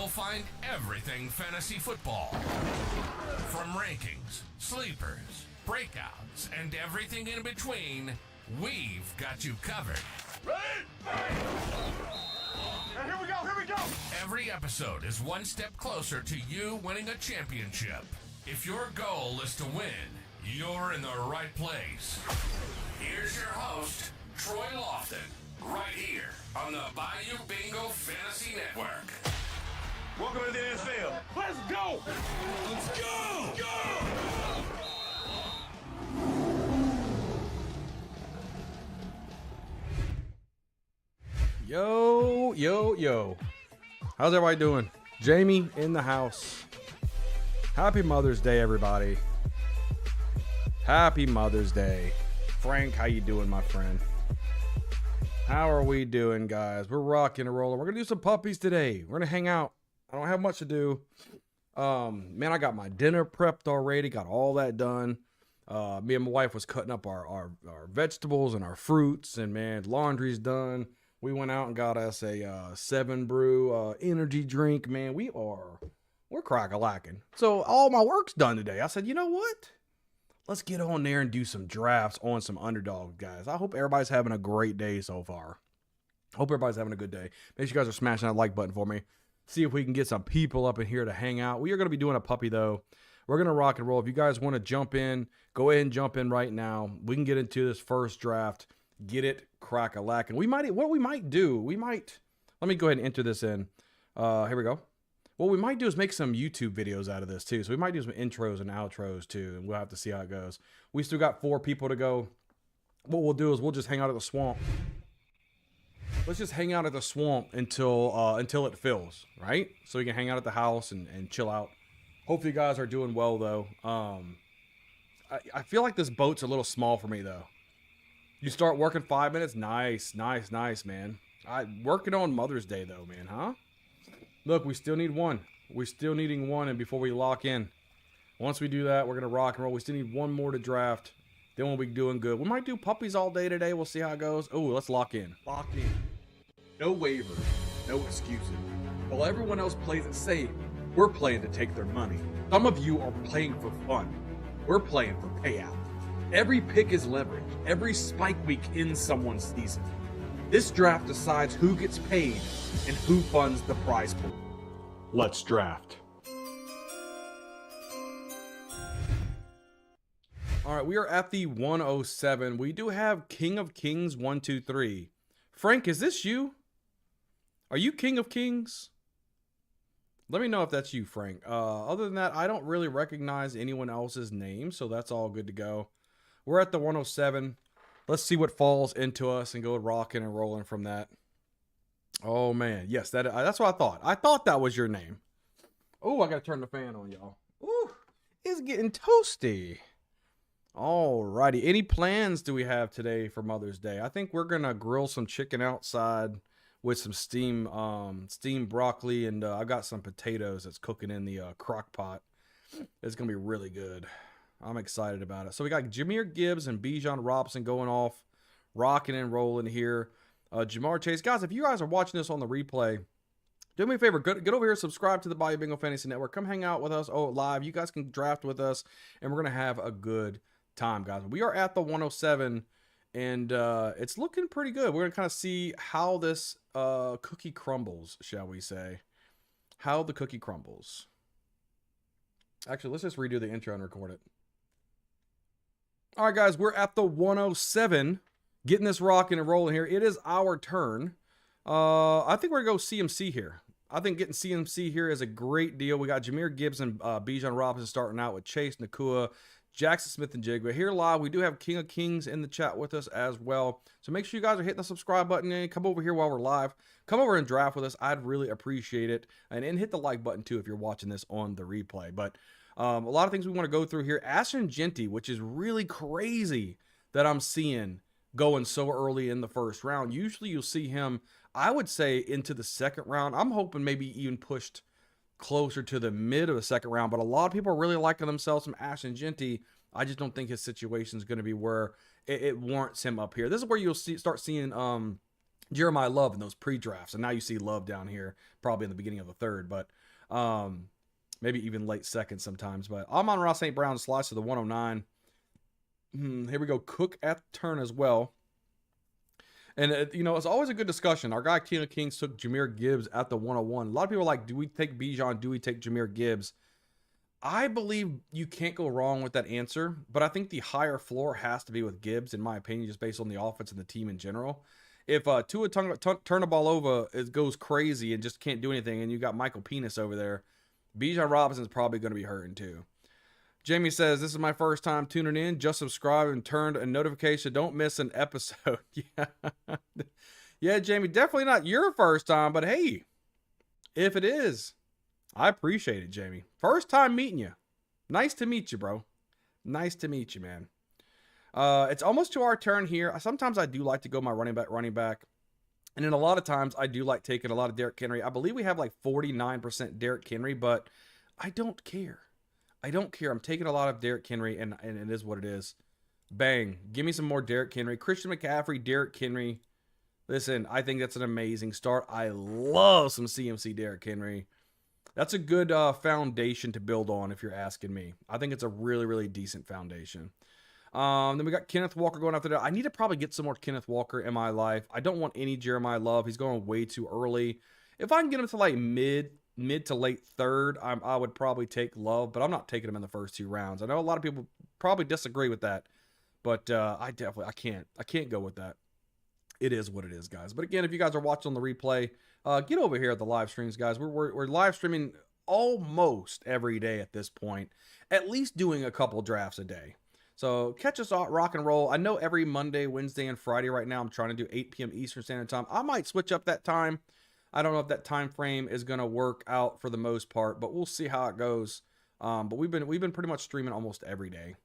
you'll find everything fantasy football. From rankings, sleepers, breakouts, and everything in between, we've got you covered. Ready? And here we go! Every episode is one step closer to you winning a championship. If your goal is to win, you're in the right place. Here's your host, Troy Lofton, right here on the Bayou Bingo Fantasy Network. Welcome to the NFL. Let's go! Let's go! Yo. How's everybody doing? Jamie in the house. Happy Mother's Day, everybody. Happy Mother's Day. Frank, how you doing, my friend? How are we doing, guys? We're rocking and rolling. We're going to do some puppies today. We're going to hang out. I don't have much to do. Man, I got my dinner prepped already. Got all that done. Me and my wife was cutting up our vegetables and our fruits. And, man, laundry's done. We went out and got us a 7 Brew energy drink. Man, we're crack-a-lacking. So all my work's done today. I said, you know what? Let's get on there and do some drafts on some Underdog, guys. I hope everybody's having a great day so far. Hope everybody's having a good day. Make sure you guys are smashing that like button for me. See if we can get some people up in here to hang out. We are going to be doing a puppy, though. We're going to rock and roll. If you guys want to jump in, go ahead and jump in right now. We can get into this first draft. Get it crack-a-lacking. What we might do, let me go ahead and enter this in. Here we go. What we might do is make some YouTube videos out of this too. So we might do some intros and outros too, and we'll have to see how it goes. We still got 4 people to go. What we'll do is we'll just hang out at the swamp. Let's just hang out at the swamp until it fills, right? So we can hang out at the house and chill out. Hopefully you guys are doing well though. I feel like this boat's a little small for me though. You start working 5 minutes. Nice, man. Working on Mother's Day though, man, huh? Look, we still need one. We're still needing one, and before we lock in. Once we do that, we're going to rock and roll. We still need one more to draft. Then we'll be doing good. We might do puppies all day today. We'll see how it goes. Oh, let's lock in. Locked in. No waivers. No excuses. While everyone else plays it safe, we're playing to take their money. Some of you are playing for fun. We're playing for payout. Every pick is leverage. Every spike week ends someone's season. This draft decides who gets paid and who funds the prize pool. Let's draft. All right, we are at the 107. We do have King of Kings 1, 2, 3. Frank, is this you? Are you King of Kings? Let me know if that's you, Frank. Other than that, I don't really recognize anyone else's name, so that's all good to go. We're at the 107. Let's see what falls into us and go rocking and rolling from that. Oh, man. Yes, that's what I thought. I thought that was your name. Oh, I got to turn the fan on, y'all. Ooh, it's getting toasty. All righty. Any plans do we have today for Mother's Day? I think we're going to grill some chicken outside with some steamed broccoli, and I've got some potatoes that's cooking in the crock pot. It's going to be really good. I'm excited about it. So we got Jahmyr Gibbs and Bijan Robinson going off, rocking and rolling here. Jamar Chase. Guys, if you guys are watching this on the replay, do me a favor. Get over here, subscribe to the Bayou Bingo Fantasy Network. Come hang out with us live. You guys can draft with us, and we're going to have a good time, guys. We are at the 107, and it's looking pretty good. We're going to kind of see how this cookie crumbles, shall we say. How the cookie crumbles. Actually, let's just redo the intro and record it. All right, guys, we're at the 107, getting this rocking and rolling here. It is our turn. I think we're going to go CMC here. I think getting CMC here is a great deal. We got Jahmyr Gibbs and Bijan Robinson starting out with Chase, Nakua, Jackson Smith, and Jigba. Here live, we do have King of Kings in the chat with us as well. So make sure you guys are hitting the subscribe button and come over here while we're live. Come over and draft with us. I'd really appreciate it. And hit the like button, too, if you're watching this on the replay. But a lot of things we want to go through here. Ashton Genty, which is really crazy that I'm seeing going so early in the first round. Usually you'll see him, I would say, into the second round. I'm hoping maybe even pushed closer to the mid of the second round, but a lot of people are really liking themselves from Ashton Genty. I just don't think his situation is going to be where it warrants him up here. This is where you'll start seeing Jeremiah Love in those pre-drafts, and now you see Love down here, probably in the beginning of the third, but maybe even late second sometimes. But Amon-Ra St. Brown slides to the 109. Here we go, Cook at the turn as well. And, it's always a good discussion. Our guy, Keelan Kings, took Jahmyr Gibbs at the 101. A lot of people are like, do we take Bijan? Do we take Jahmyr Gibbs? I believe you can't go wrong with that answer, but I think the higher floor has to be with Gibbs, in my opinion, just based on the offense and the team in general. If Tua turn the ball over, it goes crazy and just can't do anything, and you got Michael Penis over there, Bijan Robinson's probably going to be hurting too. Jamie says, this is my first time tuning in. Just subscribe and turned a notification. Don't miss an episode. Yeah, Jamie, definitely not your first time, but hey, if it is, I appreciate it, Jamie. First time meeting you. Nice to meet you, bro. Nice to meet you, man. It's almost to our turn here. Sometimes I do like to go my running back. And then a lot of times I do like taking a lot of Derrick Henry. I believe we have like 49% Derrick Henry, but I don't care. I don't care. I'm taking a lot of Derrick Henry, and it is what it is. Bang. Give me some more Derrick Henry. Christian McCaffrey, Derrick Henry. Listen, I think that's an amazing start. I love some CMC Derrick Henry. That's a good foundation to build on, if you're asking me. I think it's a really, really decent foundation. Then we got Kenneth Walker going after that. I need to probably get some more Kenneth Walker in my life. I don't want any Jeremiah Love. He's going way too early. If I can get him to like mid to late third, I would probably take Love, but I'm not taking him in the first 2 rounds. I know a lot of people probably disagree with that, but I can't go with that. It is what it is, guys. But again, if you guys are watching on the replay, get over here at the live streams, guys. We're live streaming almost every day at this point, at least doing a couple drafts a day. So catch us out, rock and roll. I know every Monday, Wednesday, and Friday right now I'm trying to do 8 p.m. Eastern Standard Time. I might switch up that time. I don't know if that time frame is going to work out for the most part, but we'll see how it goes. But we've been pretty much streaming almost every day.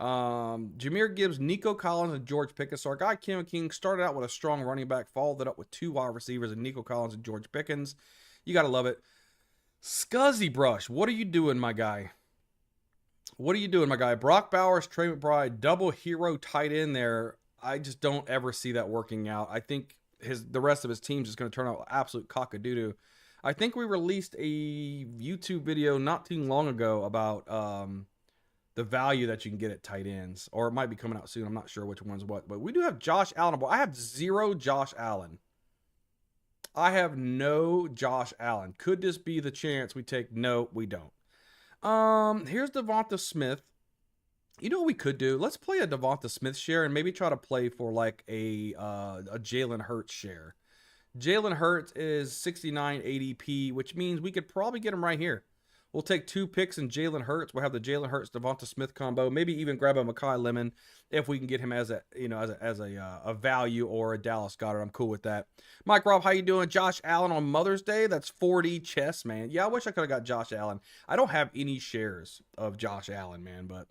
Jahmyr Gibbs, Nico Collins, and George Pickens. So our guy Kim King started out with a strong running back, followed it up with 2 wide receivers, and Nico Collins and George Pickens. You got to love it. Scuzzy Brush, what are you doing, my guy? What are you doing, my guy? Brock Bowers, Trey McBride, double hero tight end there. I just don't ever see that working out. I think the rest of his team's just going to turn out absolute cock-a-doo-doo. I think we released a YouTube video not too long ago about the value that you can get at tight ends, or it might be coming out soon. I'm not sure which one's what, but we do have Josh Allen. I have 0 Josh Allen. I have no Josh Allen. Could this be the chance we take? No, we don't. Here's Devonta Smith. You know what we could do? Let's play a Devonta Smith share and maybe try to play for like a Jalen Hurts share. Jalen Hurts is 69 ADP, which means we could probably get him right here. We'll take 2 picks in Jalen Hurts. We'll have the Jalen Hurts Devonta Smith combo. Maybe even grab a Mekhi Lemon if we can get him as a value, or a Dallas Goedert. I'm cool with that. Mike Rob, how you doing? Josh Allen on Mother's Day. That's 4D chess, man. Yeah, I wish I could have got Josh Allen. I don't have any shares of Josh Allen, man, but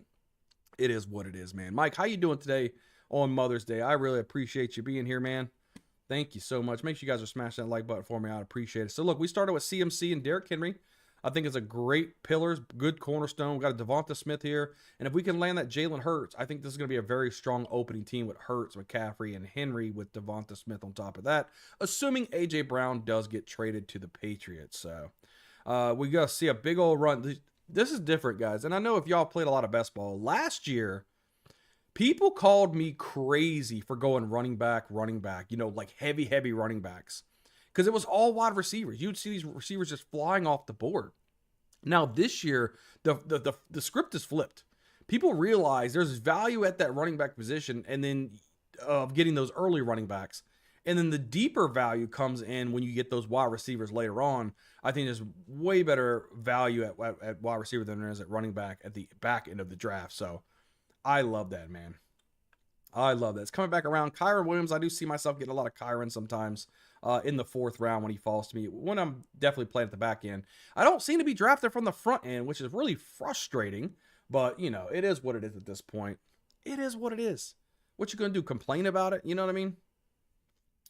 it is what it is, man. Mike, how you doing today on Mother's Day? I really appreciate you being here, man. Thank you so much. Make sure you guys are smashing that like button for me. I'd appreciate it. So look, we started with CMC and Derrick Henry. I think it's a great pillars, good cornerstone. We got a Devonta Smith here. And if we can land that Jalen Hurts, I think this is going to be a very strong opening team with Hurts, McCaffrey, and Henry with Devonta Smith on top of that, assuming A.J. Brown does get traded to the Patriots. So we got to see a big old run. This is different, guys. And I know if y'all played a lot of best ball, last year, people called me crazy for going running back, like heavy running backs. Because it was all wide receivers. You'd see these receivers just flying off the board. Now this year, the script is flipped. People realize there's value at that running back position, and then getting those early running backs. And then the deeper value comes in when you get those wide receivers later on. I think there's way better value at wide receiver than there is at running back at the back end of the draft. So I love that, man. I love that. It's coming back around. Kyron Williams, I do see myself getting a lot of Kyron sometimes in the 4th round when he falls to me. When I'm definitely playing at the back end. I don't seem to be drafted from the front end, which is really frustrating. But, it is what it is at this point. It is what it is. What you going to do? Complain about it? You know what I mean?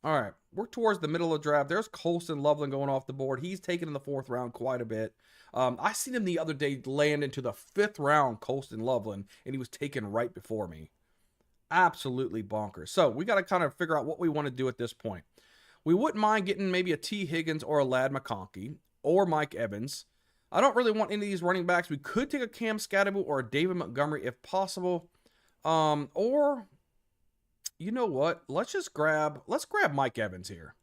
All right. We're towards the middle of the draft. There's Colston Loveland going off the board. He's taken in the 4th round quite a bit. I seen him the other day land into the 5th round, Colston Loveland, and he was taken right before me. Absolutely bonkers. So we got to kind of figure out what we want to do at this point. We wouldn't mind getting maybe a T. Higgins or a Ladd McConkey or Mike Evans. I don't really want any of these running backs. We could take a Cam Scatterbo or a David Montgomery if possible. Or, you know what? Let's grab Mike Evans here.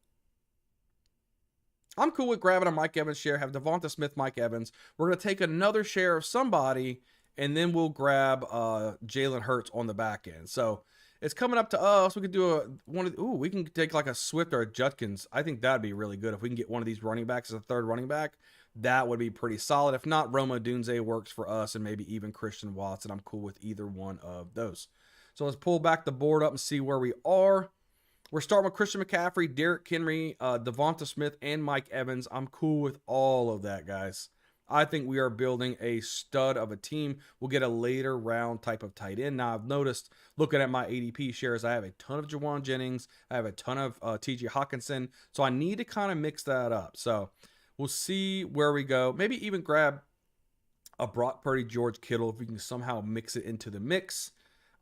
I'm cool with grabbing a Mike Evans share, have Devonta Smith, Mike Evans. We're going to take another share of somebody, and then we'll grab Jalen Hurts on the back end. So it's coming up to us. We could do we can take like a Swift or a Judkins. I think that'd be really good if we can get one of these running backs as a third running back. That would be pretty solid. If not, Roma Dunze works for us, and maybe even Christian Watson. I'm cool with either one of those. So let's pull back the board up and see where we are. We're starting with Christian McCaffrey, Derrick Henry, Devonta Smith, and Mike Evans. I'm cool with all of that, guys. I think we are building a stud of a team. We'll get a later round type of tight end. Now, I've noticed, looking at my ADP shares, I have a ton of Jawan Jennings. I have a ton of T.J. Hawkinson. So I need to kind of mix that up. So we'll see where we go. Maybe even grab a Brock Purdy, George Kittle, if we can somehow mix it into the mix.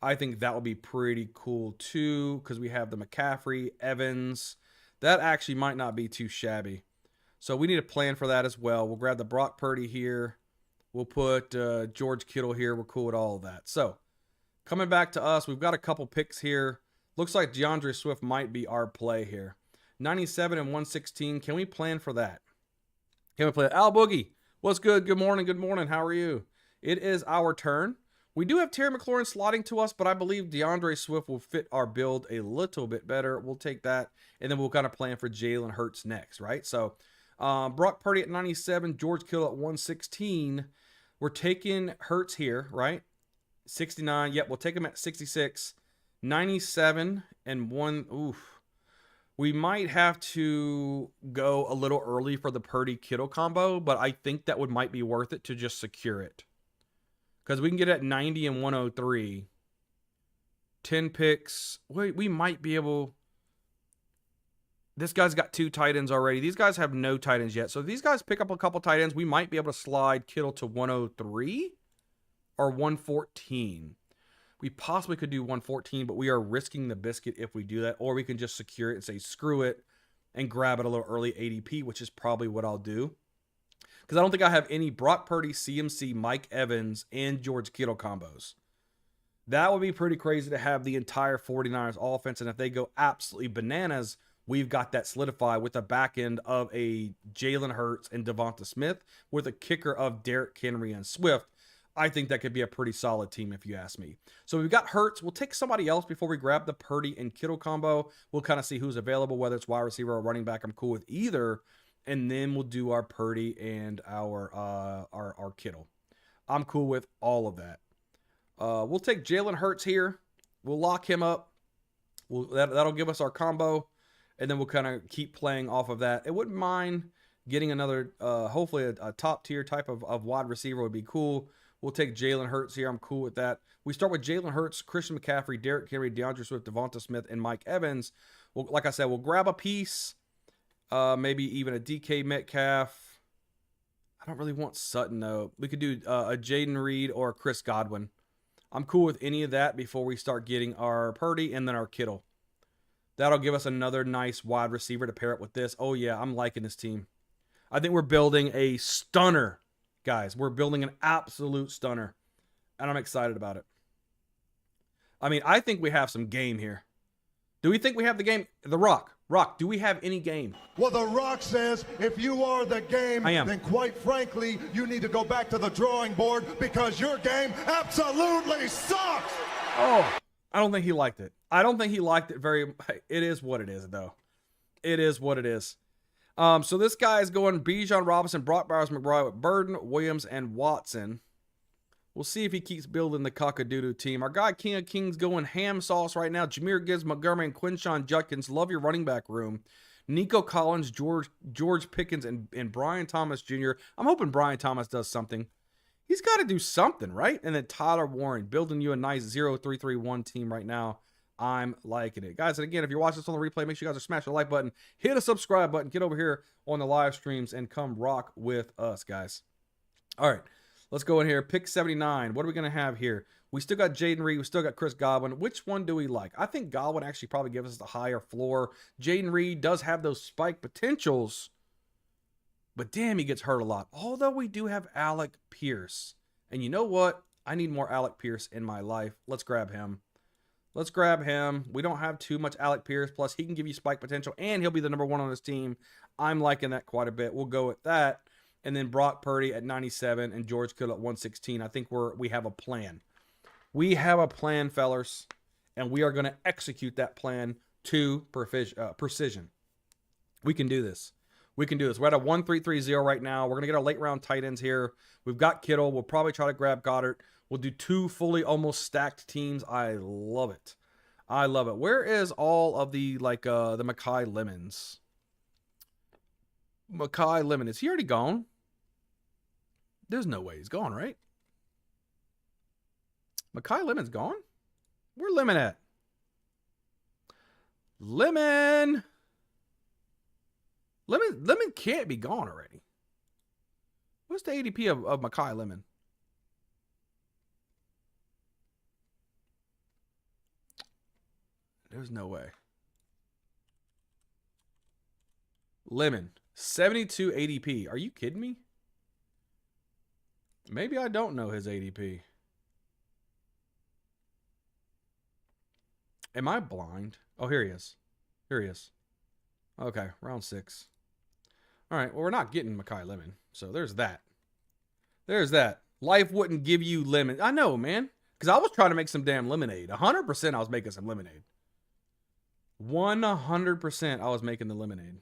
I think that would be pretty cool too, because we have the McCaffrey, Evans. That actually might not be too shabby. So we need a plan for that as well. We'll grab the Brock Purdy here. We'll put George Kittle here. We're cool with all of that. So coming back to us, we've got a couple picks here. Looks like DeAndre Swift might be our play here. 97 and 116. Can we plan for that? Can we play it? Al Boogie, what's good? Good morning. Good morning. How are you? It is our turn. We do have Terry McLaurin slotting to us, but I believe DeAndre Swift will fit our build a little bit better. We'll take that, and then we'll kind of plan for Jalen Hurts next, right? So Brock Purdy at 97, George Kittle at 116. We're taking Hurts here, right? 69. Yep, we'll take him at 66. 97 and 1. Oof. We might have to go a little early for the Purdy-Kittle combo, but I think that might be worth it to just secure it. Because we can get at 90 and 103. 10 picks. We might be able... This guy's got 2 tight ends already. These guys have no tight ends yet. So if these guys pick up a couple tight ends, we might be able to slide Kittle to 103 or 114. We possibly could do 114, but we are risking the biscuit if we do that. Or we can just secure it and say, screw it, and grab it a little early ADP, which is probably what I'll do. Because I don't think I have any Brock Purdy, CMC, Mike Evans, and George Kittle combos. That would be pretty crazy to have the entire 49ers offense. And if they go absolutely bananas, we've got that solidified with the back end of a Jalen Hurts and Devonta Smith with a kicker of Derrick Henry and Swift. I think that could be a pretty solid team if you ask me. So we've got Hurts. We'll take somebody else before we grab the Purdy and Kittle combo. We'll kind of see who's available, whether it's wide receiver or running back. I'm cool with either. And then we'll do our Purdy and our Kittle. I'm cool with all of that. We'll take Jalen Hurts here. We'll lock him up. That'll give us our combo. And then we'll kind of keep playing off of that. It wouldn't mind getting another, hopefully a top tier type of wide receiver would be cool. We'll take Jalen Hurts here. I'm cool with that. We start with Jalen Hurts, Christian McCaffrey, Derrick Henry, DeAndre Swift, Devonta Smith, and Mike Evans. Like I said, we'll grab a piece. Maybe even a DK Metcalf. I don't really want Sutton, though. We could do a Jaden Reed or a Chris Godwin. I'm cool with any of that before we start getting our Purdy and then our Kittle. That'll give us another nice wide receiver to pair up with this. Oh, yeah, I'm liking this team. I think we're building a stunner, guys. We're building an absolute stunner, and I'm excited about it. I mean, I think we have some game here. Do we think we have the game? The Rock, do we have any game? Well, The Rock says if you are the game, then quite frankly, you need to go back to the drawing board because your game absolutely sucks. Oh, I don't think he liked it. I don't think he liked it very. It is what it is, though. It is what it is. So this guy is going Bijan Robinson, Brock Bowers, McBride with Burden, Williams, and Watson. We'll see if he keeps building the cock-a-doodle team. Our guy King of Kings going ham sauce right now. Jahmyr Gibbs, Montgomery, and Quinshon Judkins. Love your running back room. Nico Collins, George Pickens, and Brian Thomas Jr. I'm hoping Brian Thomas does something. He's got to do something, right? And then Tyler Warren, building you a nice 0-3-3-1 team right now. I'm liking it. Guys, and again, if you're watching this on the replay, make sure you guys are smashing the like button. Hit a subscribe button. Get over here on the live streams and come rock with us, guys. All right. Let's go in here. Pick 79. What are we going to have here? We still got Jaden Reed. We still got Chris Godwin. Which one do we like? I think Godwin actually probably gives us the higher floor. Jaden Reed does have those spike potentials, but damn, he gets hurt a lot. Although we do have Alec Pierce. And you know what? I need more Alec Pierce in my life. Let's grab him. Let's grab him. We don't have too much Alec Pierce. Plus, he can give you spike potential, and he'll be the number 1 on his team. I'm liking that quite a bit. We'll go with that. And then Brock Purdy at 97 and George Kittle at 116. I think we have a plan. We have a plan, fellers, and we are going to execute that plan to precision. We can do this. We can do this. We're at a 1-3-3-0 right now. We're going to get our late round tight ends here. We've got Kittle. We'll probably try to grab Goddard. We'll do 2 fully almost stacked teams. I love it. I love it. Where is all of the the Mekhi Lemons? Mekhi Lemon. Is he already gone? There's no way he's gone, right? Mekhi Lemon's gone? Where Lemon at? Lemon can't be gone already. What's the ADP of Mekhi Lemon? There's no way. Lemon, 72 ADP. Are you kidding me? Maybe I don't know his ADP. Am I blind? Oh, here he is. Here he is. Okay, round 6. All right, well, we're not getting Mekhi Lemon, so there's that. There's that. Life wouldn't give you lemon. I know, man, because I was trying to make some damn lemonade. 100% I was making some lemonade. 100% I was making the lemonade.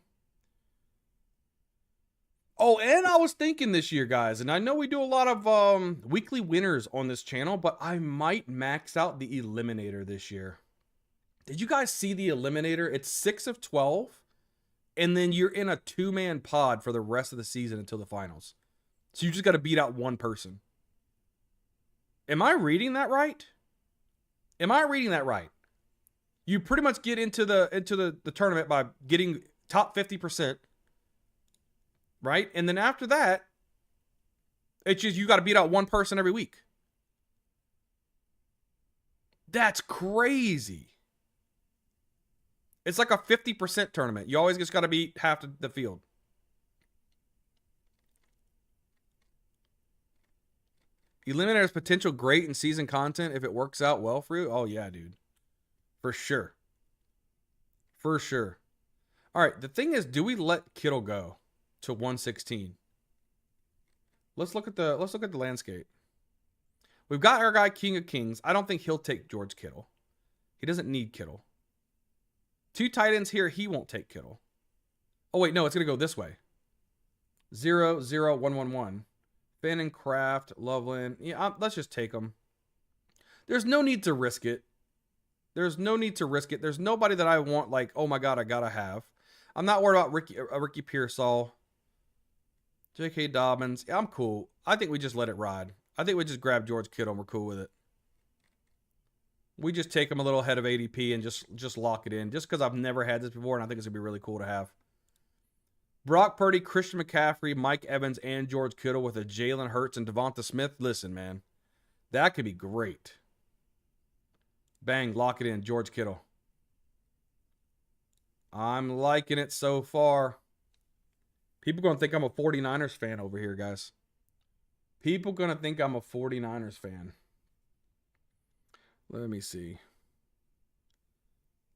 Oh, and I was thinking this year, guys, and I know we do a lot of weekly winners on this channel, but I might max out the Eliminator this year. Did you guys see the Eliminator? It's 6 of 12, and then you're in a 2-man pod for the rest of the season until the finals. So you just got to beat out one person. Am I reading that right? Am I reading that right? You pretty much get into the tournament by getting top 50%, right? And then after that, it's just you got to beat out one person every week. That's crazy. It's like a 50% tournament. You always just got to beat half the field. Eliminator's potential great in season content if it works out well for you. Oh, yeah, dude. For sure. For sure. All right, the thing is, do we let Kittle go to 116? Let's look at the landscape. We've got our guy King of Kings. I don't think he'll take George Kittle. He doesn't need Kittle. 2 tight ends here, he won't take Kittle. Oh, wait, no, it's going to go this way. 0, 0, 1, 1, 1. Finn and Kraft, Loveland. Yeah, let's just take them. There's no need to risk it. There's no need to risk it. There's nobody that I want like, oh my God, I gotta have. I'm not worried about Ricky Pearsall. J.K. Dobbins. Yeah, I'm cool. I think we just let it ride. I think we just grab George Kittle and we're cool with it. We just take him a little ahead of ADP and just lock it in. Just because I've never had this before and I think it's going to be really cool to have. Brock Purdy, Christian McCaffrey, Mike Evans, and George Kittle with a Jalen Hurts and Devonta Smith. Listen, man. That could be great. Bang, lock it in. George Kittle. I'm liking it so far. People going to think I'm a 49ers fan over here, guys. People going to think I'm a 49ers fan. Let me see.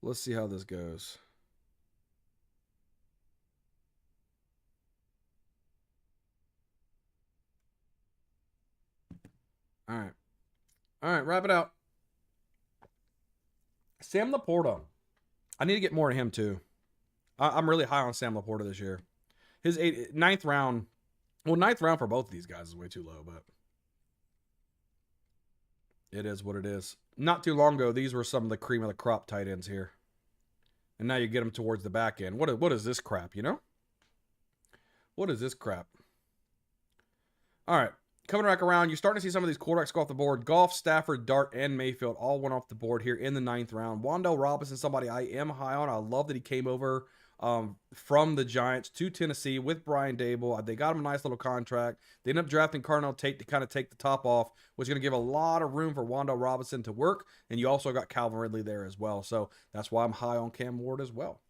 Let's see how this goes. All right. All right, wrap it out. Sam Laporta. I need to get more of him, too. I'm really high on Sam Laporta this year. His 9th round. Well, 9th round for both of these guys is way too low, but it is what it is. Not too long ago, these were some of the cream of the crop tight ends here. And now you get them towards the back end. What is this crap, you know? What is this crap? All right. Coming back around, you're starting to see some of these quarterbacks go off the board. Goff, Stafford, Dart, and Mayfield all went off the board here in the 9th round. Wan'Dale Robinson, somebody I am high on. I love that he came over from the Giants to Tennessee with Brian Dable. They got him a nice little contract. They ended up drafting Carnell Tate to kind of take the top off, which is going to give a lot of room for Wan'Dale Robinson to work. And you also got Calvin Ridley there as well. So that's why I'm high on Cam Ward as well.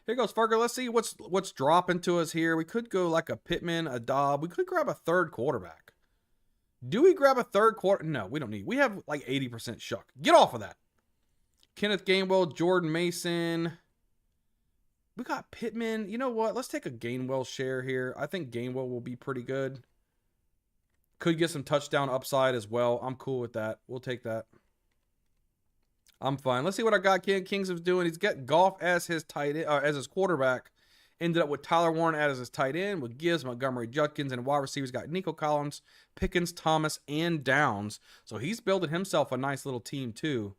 Here goes Fergus. Let's see what's dropping to us here. We could go like a Pittman, a Dobb. We could grab a third quarterback. Do we grab a third quarter? No, we don't need. We have like 80% Shuck. Get off of that. Kenneth Gainwell, Jordan Mason. We got Pittman. You know what? Let's take a Gainwell share here. I think Gainwell will be pretty good. Could get some touchdown upside as well. I'm cool with that. We'll take that. I'm fine. Let's see what our guy Ken Kings is doing. He's got Goff as his tight end, as his quarterback. Ended up with Tyler Warren as his tight end, with Gibbs, Montgomery, Judkins, and wide receivers got Nico Collins, Pickens, Thomas, and Downs. So he's building himself a nice little team too.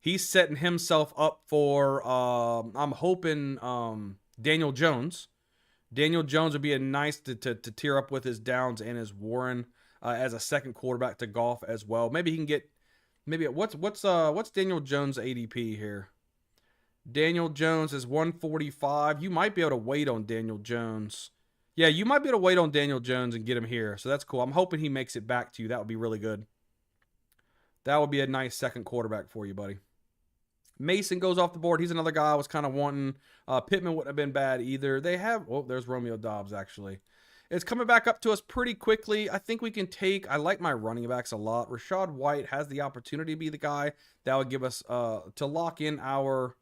He's setting himself up for, I'm hoping, Daniel Jones. Daniel Jones would be a nice to tear up with his Downs and his Warren as a second quarterback to Goff as well. Maybe he can get, what's Daniel Jones' ADP here? Daniel Jones is 145. You might be able to wait on Daniel Jones. Yeah, you might be able to wait on Daniel Jones and get him here. So that's cool. I'm hoping he makes it back to you. That would be really good. That would be a nice second quarterback for you, buddy. Mason goes off the board. He's another guy I was kind of wanting. Pittman wouldn't have been bad either. They have, oh, there's Romeo Dobbs actually. It's coming back up to us pretty quickly. I think we can take, I like my running backs a lot. Rachaad White has the opportunity to be the guy that would give us, to lock in our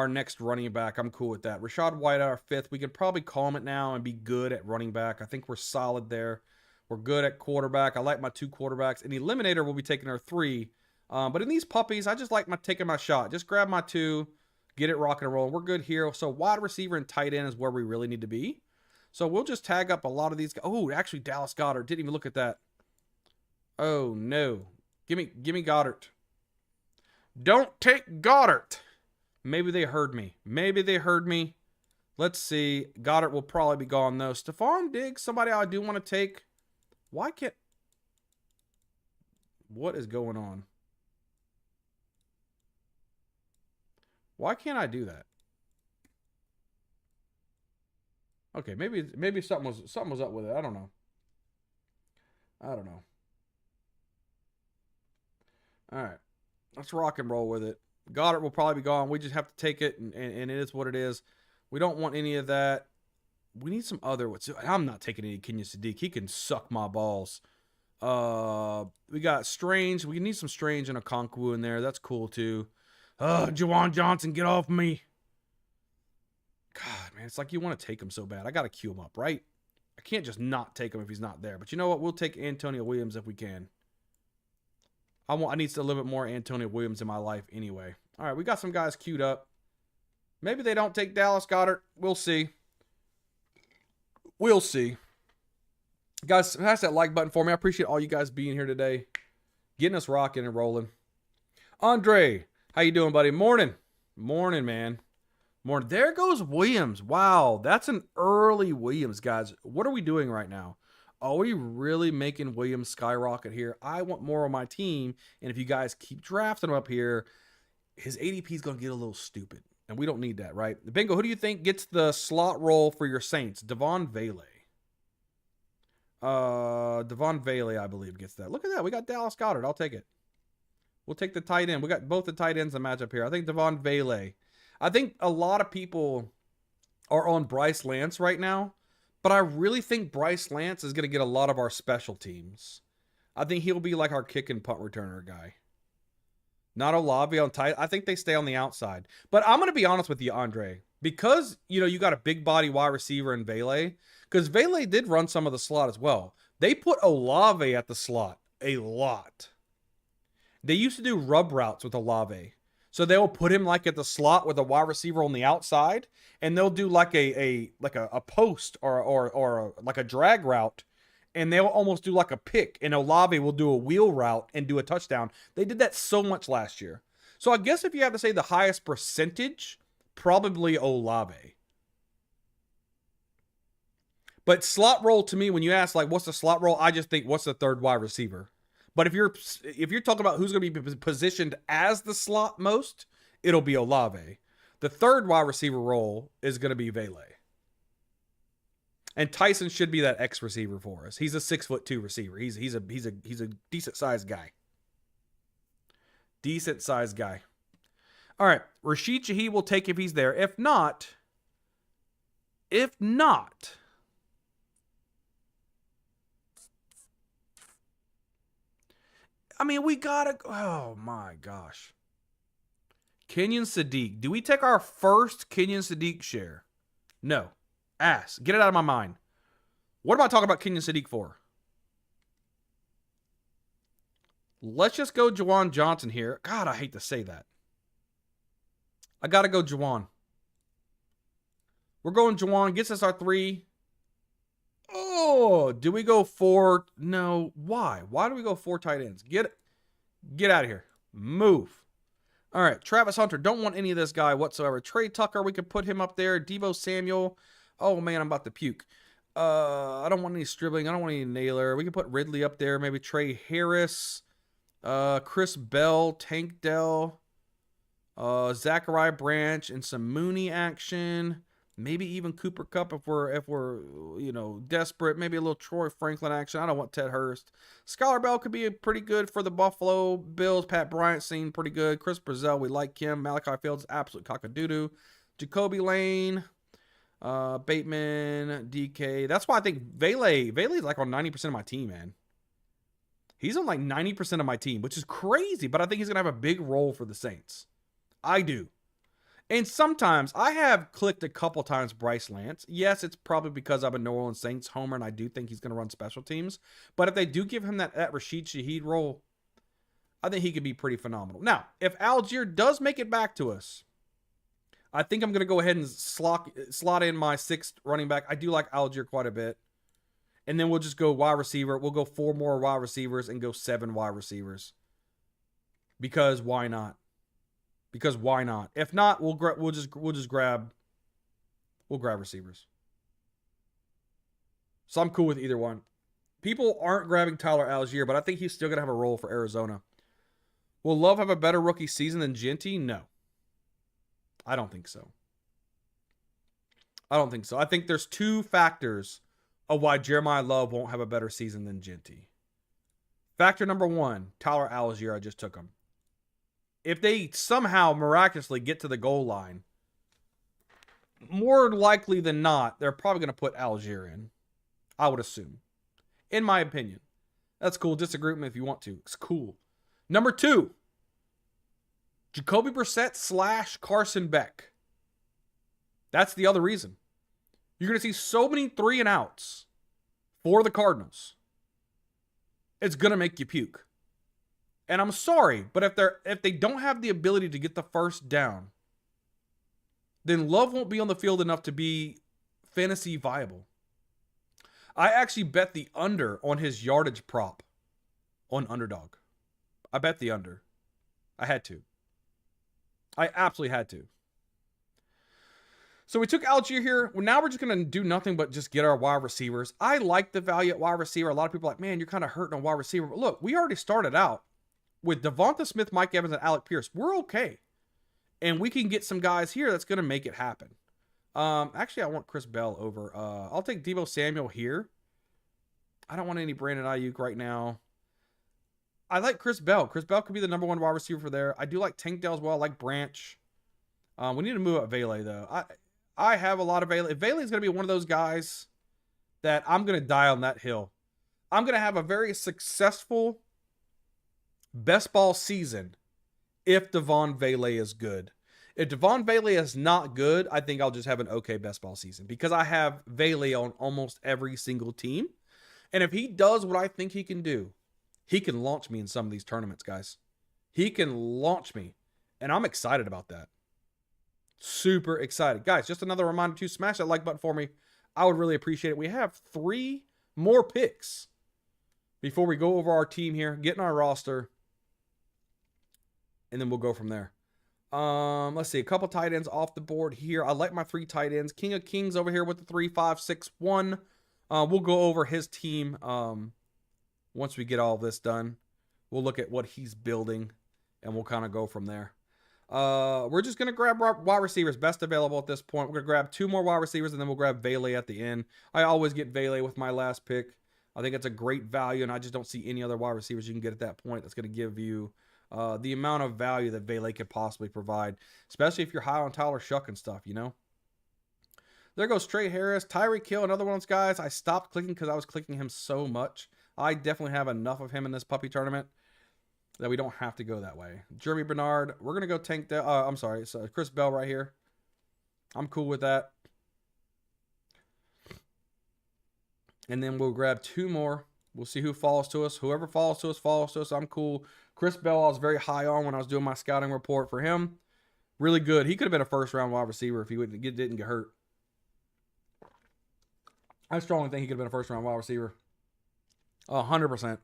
next running back. I'm cool with that. Rachaad White, our fifth. We could probably calm it now and be good at running back. I think we're solid there. We're good at quarterback. I like my two quarterbacks. And the eliminator will be taking our three. But in these puppies, I just like taking my shot. Just grab my two, get it rocking and rolling. We're good here. So wide receiver and tight end is where we really need to be. So we'll just tag up a lot of these guys. Oh, actually Dallas Goedert. Didn't even look at that. Oh, no. Give me Goddard. Don't take Goddard. Maybe they heard me. Maybe they heard me. Let's see. Goddard will probably be gone, though. Stephon Diggs, somebody I do want to take. Why can't... What is going on? Why can't I do that? Okay, maybe something was up with it. I don't know. All right. Let's rock and roll with it. Goddard will probably be gone. We just have to take it, and it is what it is. We don't want any of that. We need some other... I'm not taking any Kenyon Sadiq. He can suck my balls. We got Strange. We need some Strange and a Okonkwo in there. That's cool, too. Juwan Johnson, get off me. God, man, it's like you want to take him so bad. I got to queue him up, right? I can't just not take him if he's not there. But you know what? We'll take Antonio Williams if we can. I need a little bit more Antonio Williams in my life anyway. All right, we got some guys queued up. Maybe they don't take Dallas Goedert. We'll see. We'll see. Guys, smash that like button for me. I appreciate all you guys being here today. Getting us rocking and rolling. Andre, how you doing, buddy? Morning. Morning, man. Morning. There goes Williams. Wow, that's an early Williams, guys. What are we doing right now? Are we really making Williams skyrocket here? I want more on my team, and if you guys keep drafting him up here, his ADP is going to get a little stupid, and we don't need that, right? Bingo, who do you think gets the slot role for your Saints? Devon Vele. Devon Vele, I believe, gets that. Look at that. We got Dallas Goedert. I'll take it. We'll take the tight end. We got both the tight ends to match up here. I think Devon Vele. I think a lot of people are on Bryce Lance right now, but I really think Bryce Lance is going to get a lot of our special teams. I think he'll be like our kick and punt returner guy. Not Olave on tight. I think they stay on the outside. But I'm going to be honest with you, Andre. Because, you got a big body wide receiver in Vele. Because Vele did run some of the slot as well. They put Olave at the slot a lot. They used to do rub routes with Olave. So they'll put him like at the slot with a wide receiver on the outside, and they'll do like a post or like a drag route, and they'll almost do like a pick, and Olave will do a wheel route and do a touchdown. They did that so much last year. So I guess if you have to say the highest percentage, probably Olave. But slot role to me, when you ask like what's the slot role, I just think what's the third wide receiver. But if you're talking about who's going to be positioned as the slot most, it'll be Olave. The third wide receiver role is going to be Vele. And Tyson should be that X receiver for us. He's a 6'2" receiver. He's a decent sized guy. Decent sized guy. All right, Rashid Shaheed will take if he's there. If not, I mean, we gotta. Oh my gosh. Kenyon Sadiq. Do we take our first Kenyon Sadiq share? No. Ass. Get it out of my mind. What am I talking about Kenyon Sadiq for? Let's just go Juwan Johnson here. God, I hate to say that. I got to go Juwan. We're going Juwan. Gets us our 3. Oh, do we go 4? No. Why? Why do we go 4 tight ends? Get out of here. Move. All right. Travis Hunter. Don't want any of this guy whatsoever. Trey Tucker. We could put him up there. Deebo Samuel. Oh, man, I'm about to puke. I don't want any Stribling. I don't want any Naylor. We can put Ridley up there. Maybe Trey Harris. Chris Bell. Tank Dell. Zachariah Branch. And some Mooney action. Maybe even Cooper Kupp if we're desperate. Maybe a little Troy Franklin action. I don't want Ted Hurst. Skylar Bell could be pretty good for the Buffalo Bills. Pat Bryant seemed pretty good. Chris Brazell, we like him. Malachi Fields, absolute cock-a-doo-doo. Jacoby Lane. Bateman, DK. That's why I think Vele's like on 90% of my team, man. He's on like 90% of my team, which is crazy, but I think he's going to have a big role for the Saints. I do. And sometimes I have clicked a couple times Bryce Lance. Yes, it's probably because I'm a New Orleans Saints homer and I do think he's going to run special teams. But if they do give him that Rashid Shaheed role, I think he could be pretty phenomenal. Now, if Algier does make it back to us, I think I'm going to go ahead and slot in my 6th running back. I do like Algier quite a bit. And then we'll just go wide receiver. We'll go 4 more wide receivers and go 7 wide receivers. Because why not? Because why not? If not, we'll grab receivers. So I'm cool with either one. People aren't grabbing Tyler Algier, but I think he's still going to have a role for Arizona. Will Love have a better rookie season than Genty? No. I don't think so. I think there's 2 factors of why Jeremiah Love won't have a better season than Genty. Factor number 1, Tyler Algier, I just took him. If they somehow miraculously get to the goal line, more likely than not, they're probably going to put Algier in. I would assume. In my opinion. That's cool. Disagree with me if you want to. It's cool. Number 2. Jacoby Brissett / Carson Beck. That's the other reason. You're going to see so many 3 and outs for the Cardinals. It's going to make you puke. And I'm sorry, but if they don't have the ability to get the first down, then Love won't be on the field enough to be fantasy viable. I actually bet the under on his yardage prop on Underdog. I bet the under. I had to. I absolutely had to. So we took Algier here. Well, now we're just going to do nothing but just get our wide receivers. I like the value at wide receiver. A lot of people are like, man, you're kind of hurting on wide receiver. But look, we already started out with Devonta Smith, Mike Evans, and Alec Pierce. We're okay. And we can get some guys here that's going to make it happen. Actually, I want Chris Bell over. I'll take Deebo Samuel here. I don't want any Brandon Ayuk right now. I like Chris Bell. Chris Bell could be the number 1 wide receiver for there. I do like Tank Dell as well. I like Branch. We need to move up Vele, though. I have a lot of Vele. Vele is going to be one of those guys that I'm going to die on that hill. I'm going to have a very successful best ball season if Devon Vele is good. If Devon Vele is not good, I think I'll just have an okay best ball season because I have Vele on almost every single team. And if he does what I think he can do, he can launch me in some of these tournaments, guys. He can launch me. And I'm excited about that. Super excited. Guys, just another reminder to smash that like button for me. I would really appreciate it. We have 3 more picks before we go over our team here, get in our roster, and then we'll go from there. Let's see. A couple tight ends off the board here. I like my 3 tight ends. King of Kings over here with the 3, 5, 6, 1. We'll go over his team once we get all this done. We'll look at what he's building, and we'll kind of go from there. We're just going to grab wide receivers, best available at this point. We're going to grab 2 more wide receivers, and then we'll grab Vele at the end. I always get Vele with my last pick. I think it's a great value, and I just don't see any other wide receivers you can get at that point that's going to give you the amount of value that Vele could possibly provide, especially if you're high on Tyler Shuck and stuff, you know? There goes Trey Harris. Tyreek Hill, another one of those guys. I stopped clicking because I was clicking him so much. I definitely have enough of him in this puppy tournament that we don't have to go that way. Jeremy Bernard. We're going to go tank the... I'm sorry. So Chris Bell right here. I'm cool with that. And then we'll grab 2 more. We'll see who falls to us. Whoever falls to us, falls to us. I'm cool. Chris Bell, I was very high on when I was doing my scouting report for him. Really good. He could have been a first-round wide receiver if he didn't get hurt. I strongly think he could have been a first-round wide receiver. 100%.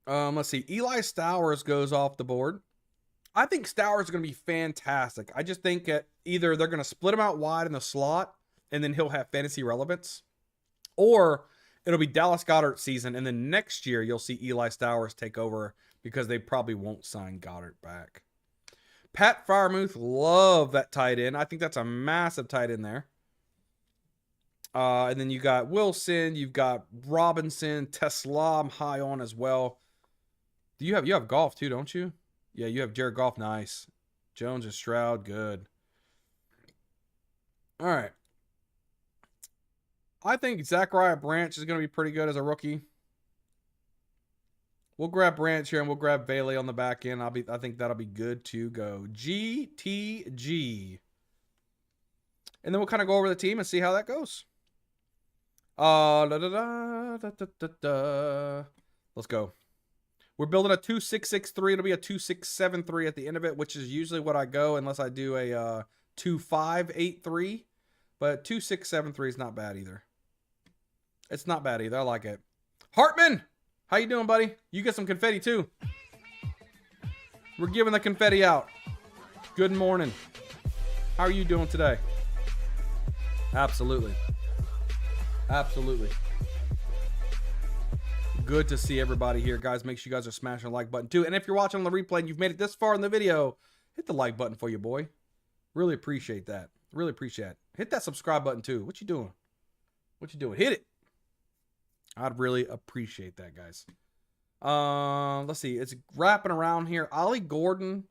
Let's see. Eli Stowers goes off the board. I think Stowers is going to be fantastic. I just think that either they're going to split him out wide in the slot, and then he'll have fantasy relevance, or it'll be Dallas Goedert season, and then next year you'll see Eli Stowers take over because they probably won't sign Goddard back. Pat Freiermuth, love that tight end. I think that's a massive tight end there. And then you got Wilson, you've got Robinson, Tesla, I'm high on as well. You have Goff too, don't you? Yeah, you have Jared Goff, nice. Jones and Stroud, good. All right. I think Zachariah Branch is going to be pretty good as a rookie. We'll grab Branch here and we'll grab Bailey on the back end. I think that'll be good to go. GTG. And then we'll kind of go over the team and see how that goes. Let's go. We're building a 2-6-6-3. It'll be a 2-6-7-3 at the end of it, which is usually what I go unless I do a 2-5-8-3. But 2-6-7-3 is not bad either. It's not bad either. I like it. Hartman, how you doing, buddy? You get some confetti too. We're giving the confetti out. Good morning. How are you doing today? Absolutely. Absolutely. Good to see everybody here, guys. Make sure you guys are smashing the like button too. And if you're watching on the replay and you've made it this far in the video, hit the like button for you, boy. Really appreciate that. Really appreciate it. Hit that subscribe button too. What you doing? What you doing? Hit it. I'd really appreciate that, guys. Let's see. It's wrapping around here. Ollie Gordon.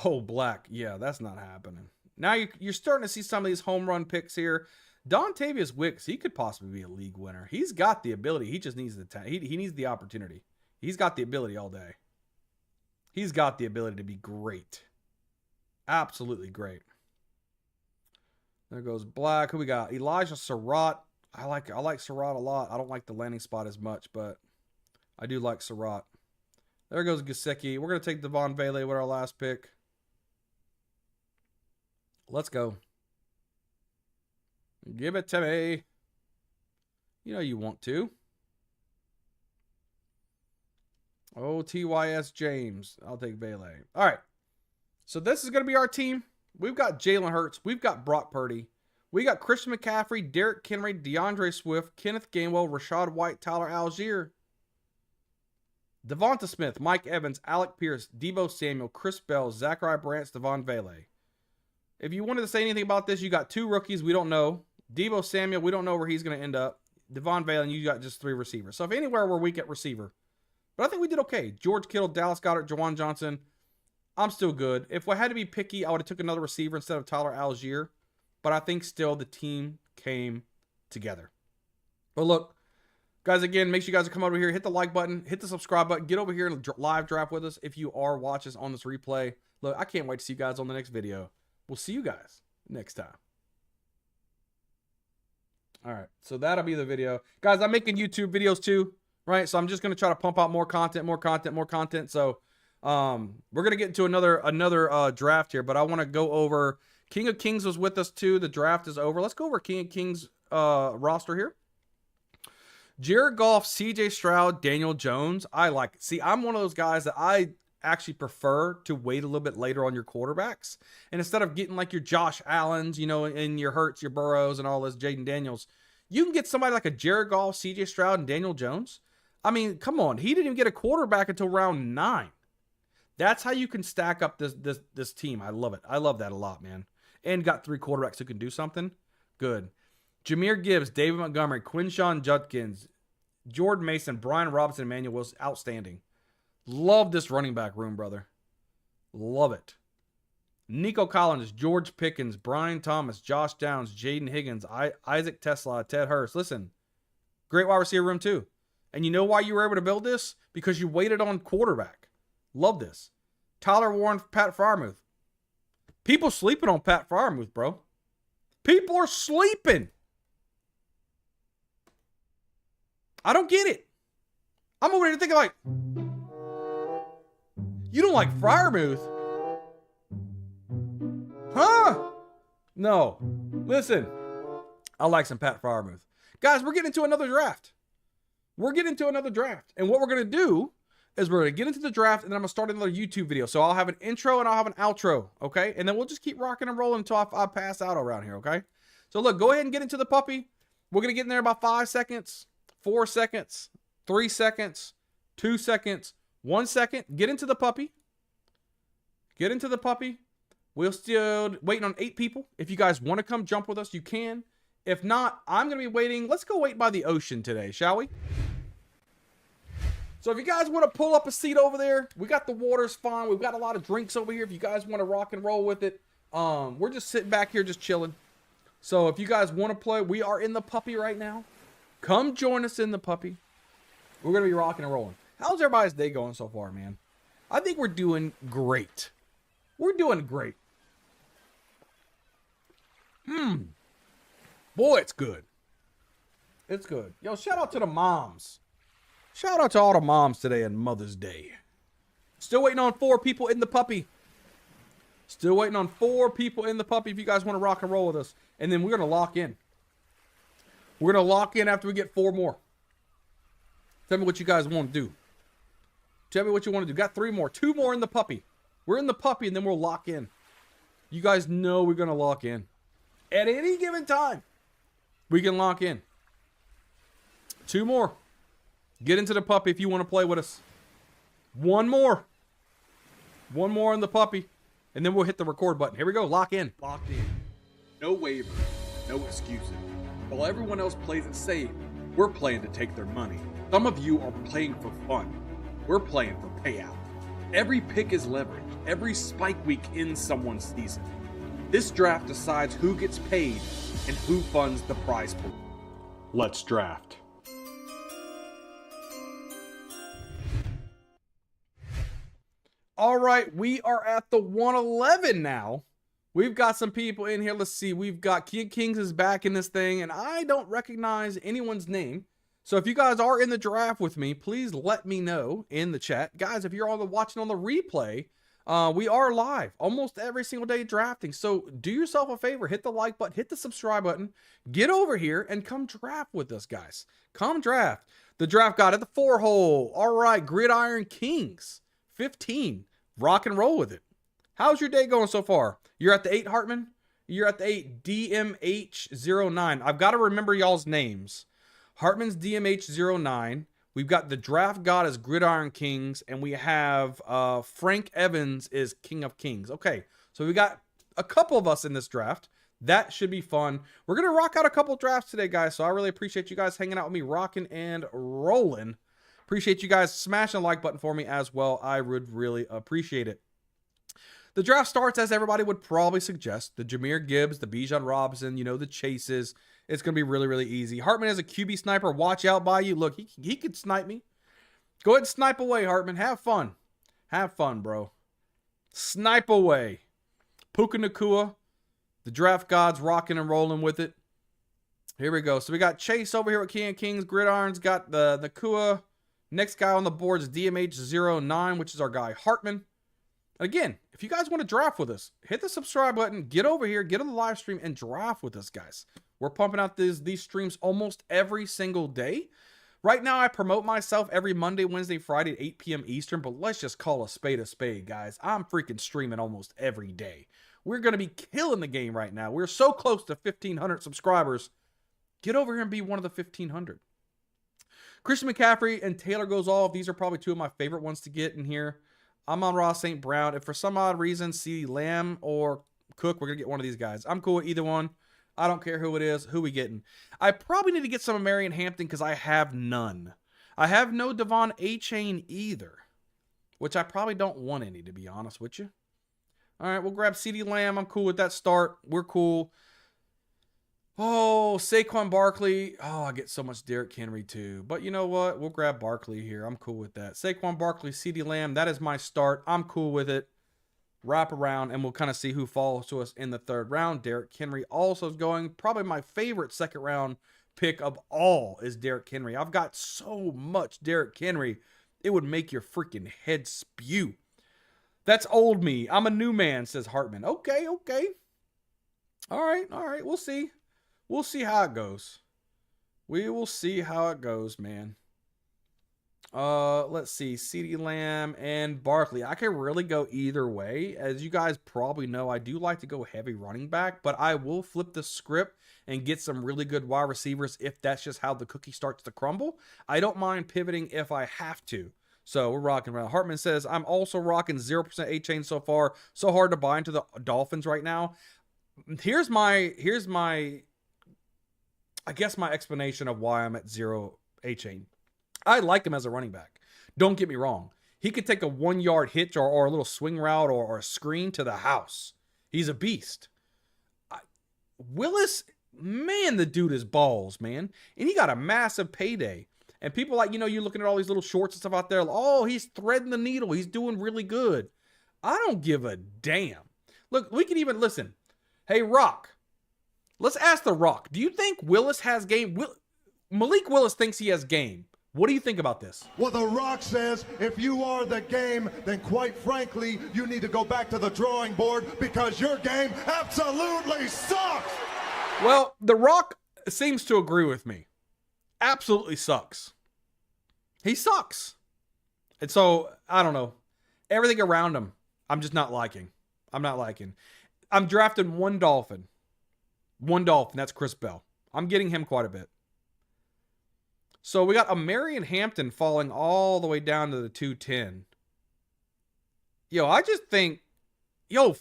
Oh, black. Yeah, that's not happening. Now you're starting to see some of these home run picks here. Dontavius Wicks, he could possibly be a league winner. He's got the ability. He just needs the he needs the opportunity. He's got the ability all day. He's got the ability to be great. Absolutely great. There goes black. Who we got? Elijah Surratt. I like Surratt a lot. I don't like the landing spot as much, but I do like Surratt. There goes Gesicki. We're going to take Devon Vele with our last pick. Let's go. Give it to me. You know you want to. Oh, TYS James. I'll take Vele. All right. So this is going to be our team. We've got Jalen Hurts. We've got Brock Purdy. We got Christian McCaffrey, Derrick Henry, DeAndre Swift, Kenneth Gainwell, Rashad White, Tyler Algier, Devonta Smith, Mike Evans, Alec Pierce, Deebo Samuel, Chris Bell, Zachariah Branch, Devon Vele. If you wanted to say anything about this, you got 2 rookies. We don't know. Deebo Samuel, we don't know where he's going to end up. Devon Vele, and you got just 3 receivers. So if anywhere we're weak at receiver. But I think we did okay. George Kittle, Dallas Goedert, Jawan Johnson. I'm still good. If I had to be picky, I would have took another receiver instead of Tyler Algier. But I think still the team came together. But look, guys, again, make sure you guys come over here, hit the like button, hit the subscribe button, get over here and live draft with us if you are watching on this replay. Look, I can't wait to see you guys on the next video. We'll see you guys next time. All right, so that'll be the video. Guys, I'm making YouTube videos too, right? So I'm just going to try to pump out more content. So we're going to get into another draft here, but I want to go over King of Kings was with us too. The draft is over. Let's go over King of Kings roster here. Jared Goff, CJ Stroud, Daniel Jones. I like it. See, I'm one of those guys that I actually prefer to wait a little bit later on your quarterbacks. And instead of getting like your Josh Allens, you know, and your Hurts, your Burrows, and all this Jaden Daniels, you can get somebody like a Jared Goff, CJ Stroud, and Daniel Jones. I mean, come on. He didn't even get a quarterback until round 9. That's how you can stack up this team. I love it. I love that a lot, man. And got 3 quarterbacks who can do something. Good. Jahmyr Gibbs, David Montgomery, Quinshon Judkins, Jordan Mason, Brian Robinson, Emmanuel Wilson. Outstanding. Love this running back room, brother. Love it. Nico Collins, George Pickens, Brian Thomas, Josh Downs, Jaden Higgins, Isaac Tesla, Ted Hurst. Listen, great wide receiver room too. And you know why you were able to build this? Because you waited on quarterback. Love this. Tyler Warren, Pat Freiermuth. People sleeping on Pat Freiermuth, bro. People are sleeping. I don't get it. I'm over here thinking like, you don't like Freiermuth? Huh? No. Listen, I like some Pat Freiermuth. Guys, we're getting into another draft. We're getting into another draft. And what we're going to do is we're going to get into the draft, and then I'm going to start another YouTube video. So I'll have an intro and I'll have an outro, okay? And then we'll just keep rocking and rolling until I pass out around here, okay? So look, go ahead and get into the puppy. We're going to get in there about 5 seconds, 4 seconds, 3 seconds, 2 seconds, 1 second. Get into the puppy. Get into the puppy. We're still waiting on 8 people. If you guys want to come jump with us, you can. If not, I'm going to be waiting. Let's go wait by the ocean today, shall we? So if you guys want to pull up a seat over there, we got the water's fine. We've got a lot of drinks over here. If you guys want to rock and roll with it, we're just sitting back here just chilling. So if you guys want to play, we are in the puppy right now. Come join us in the puppy. We're going to be rocking and rolling. How's everybody's day going so far, man? I think we're doing great. We're doing great. Boy, it's good. It's good. Yo, shout out to the moms. Shout out to all the moms today on Mother's Day. Still waiting on 4 people in the puppy. Still waiting on 4 people in the puppy if you guys want to rock and roll with us. And then we're going to lock in. We're going to lock in after we get 4 more. Tell me what you guys want to do. Tell me what you want to do. Got 3 more. 2 more in the puppy. We're in the puppy and then we'll lock in. You guys know we're going to lock in. At any given time, we can lock in. 2 more. Get into the puppy if you want to play with us. 1 more. 1 more in the puppy. And then we'll hit the record button. Here we go. Lock in. Locked in. No waivers. No excuses. While everyone else plays it safe, we're playing to take their money. Some of you are playing for fun. We're playing for payout. Every pick is leverage. Every spike week ends someone's season. This draft decides who gets paid and who funds the prize pool. Let's draft. All right, we are at the 111 now. We've got some people in here. Let's see. We've got King Kings is back in this thing, and I don't recognize anyone's name. So if you guys are in the draft with me, please let me know in the chat. Guys, if you're watching on the replay, we are live almost every single day drafting. So do yourself a favor. Hit the like button. Hit the subscribe button. Get over here and come draft with us, guys. Come draft. The draft got at the 4 hole. All right, Gridiron Kings. 15. Rock and roll with it. How's your day going so far? You're at the 8, Hartman? You're at the 8, DMH09. I've got to remember y'all's names. Hartman's DMH09. We've got the draft god as Gridiron Kings. And we have Frank Evans is King of Kings. Okay, so we got a couple of us in this draft. That should be fun. We're going to rock out a couple drafts today, guys. So I really appreciate you guys hanging out with me, rocking and rolling. Appreciate you guys smashing the like button for me as well. I would really appreciate it. The draft starts as everybody would probably suggest. The Jahmyr Gibbs, the Bijan Robinson, you know, the chases. It's going to be really, really easy. Hartman has a QB sniper. Watch out by you. Look, he could snipe me. Go ahead and snipe away, Hartman. Have fun. Have fun, bro. Snipe away. Puka Nacua. The draft gods rocking and rolling with it. Here we go. So we got Chase over here with King of Kings. Gridiron's got the Nacua. Next guy on the board is DMH09, which is our guy, Hartman. Again, if you guys want to draft with us, hit the subscribe button, get over here, get on the live stream, and draft with us, guys. We're pumping out these streams almost every single day. Right now, I promote myself every Monday, Wednesday, Friday at 8 p.m. Eastern, but let's just call a spade, guys. I'm freaking streaming almost every day. We're going to be killing the game right now. We're so close to 1,500 subscribers. Get over here and be one of the 1,500. Christian McCaffrey and Taylor goes off. These are probably 2 of my favorite ones to get in here. Amon-Ra St. Brown. If for some odd reason CeeDee Lamb or Cook, we're going to get one of these guys. I'm cool with either one. I don't care who it is. Who we getting? I probably need to get some of Marion Hampton because I have none. I have no Devon A-Chain either, which I probably don't want any, to be honest with you. All right, we'll grab CeeDee Lamb. I'm cool with that start. We're cool. Oh, Saquon Barkley. Oh, I get so much Derrick Henry too. But you know what? We'll grab Barkley here. I'm cool with that. Saquon Barkley, CeeDee Lamb. That is my start. I'm cool with it. Wrap around, and we'll kind of see who falls to us in the third round. Derrick Henry also is going. Probably my favorite second round pick of all is Derrick Henry. I've got so much Derrick Henry, it would make your freaking head spew. That's old me. I'm a new man, says Hartman. Okay. All right. We'll see. We'll see how it goes. We will see how it goes, man. Let's see. CeeDee Lamb and Barkley. I can really go either way. As you guys probably know, I do like to go heavy running back, but I will flip the script and get some really good wide receivers if that's just how the cookie starts to crumble. I don't mind pivoting if I have to. So we're rocking around. Hartman says, I'm also rocking 0% A-Chain so far. So hard to buy into the Dolphins right now. Here's my I guess my explanation of why I'm at 0 A-Chain. I like him as a running back. Don't get me wrong. He could take a 1-yard hitch or a little swing route or a screen to the house. He's a beast. Willis, man, the dude is balls, man. And he got a massive payday. And people like, you're looking at all these little shorts and stuff out there. Oh, he's threading the needle. He's doing really good. I don't give a damn. Look, we can even listen. Hey, Rock. Let's ask the Rock. Do you think Willis has game? Malik Willis thinks he has game. What do you think about this? Well, The Rock says if you are the game, then quite frankly, you need to go back to the drawing board because your game absolutely sucks. Well, The Rock seems to agree with me. Absolutely sucks. He sucks. And so, I don't know. Everything around him, I'm just not liking. I'm drafting one Dolphin. That's Chris Bell. I'm getting him quite a bit. So we got a Marion Hampton falling all the way down to the 210. I just think,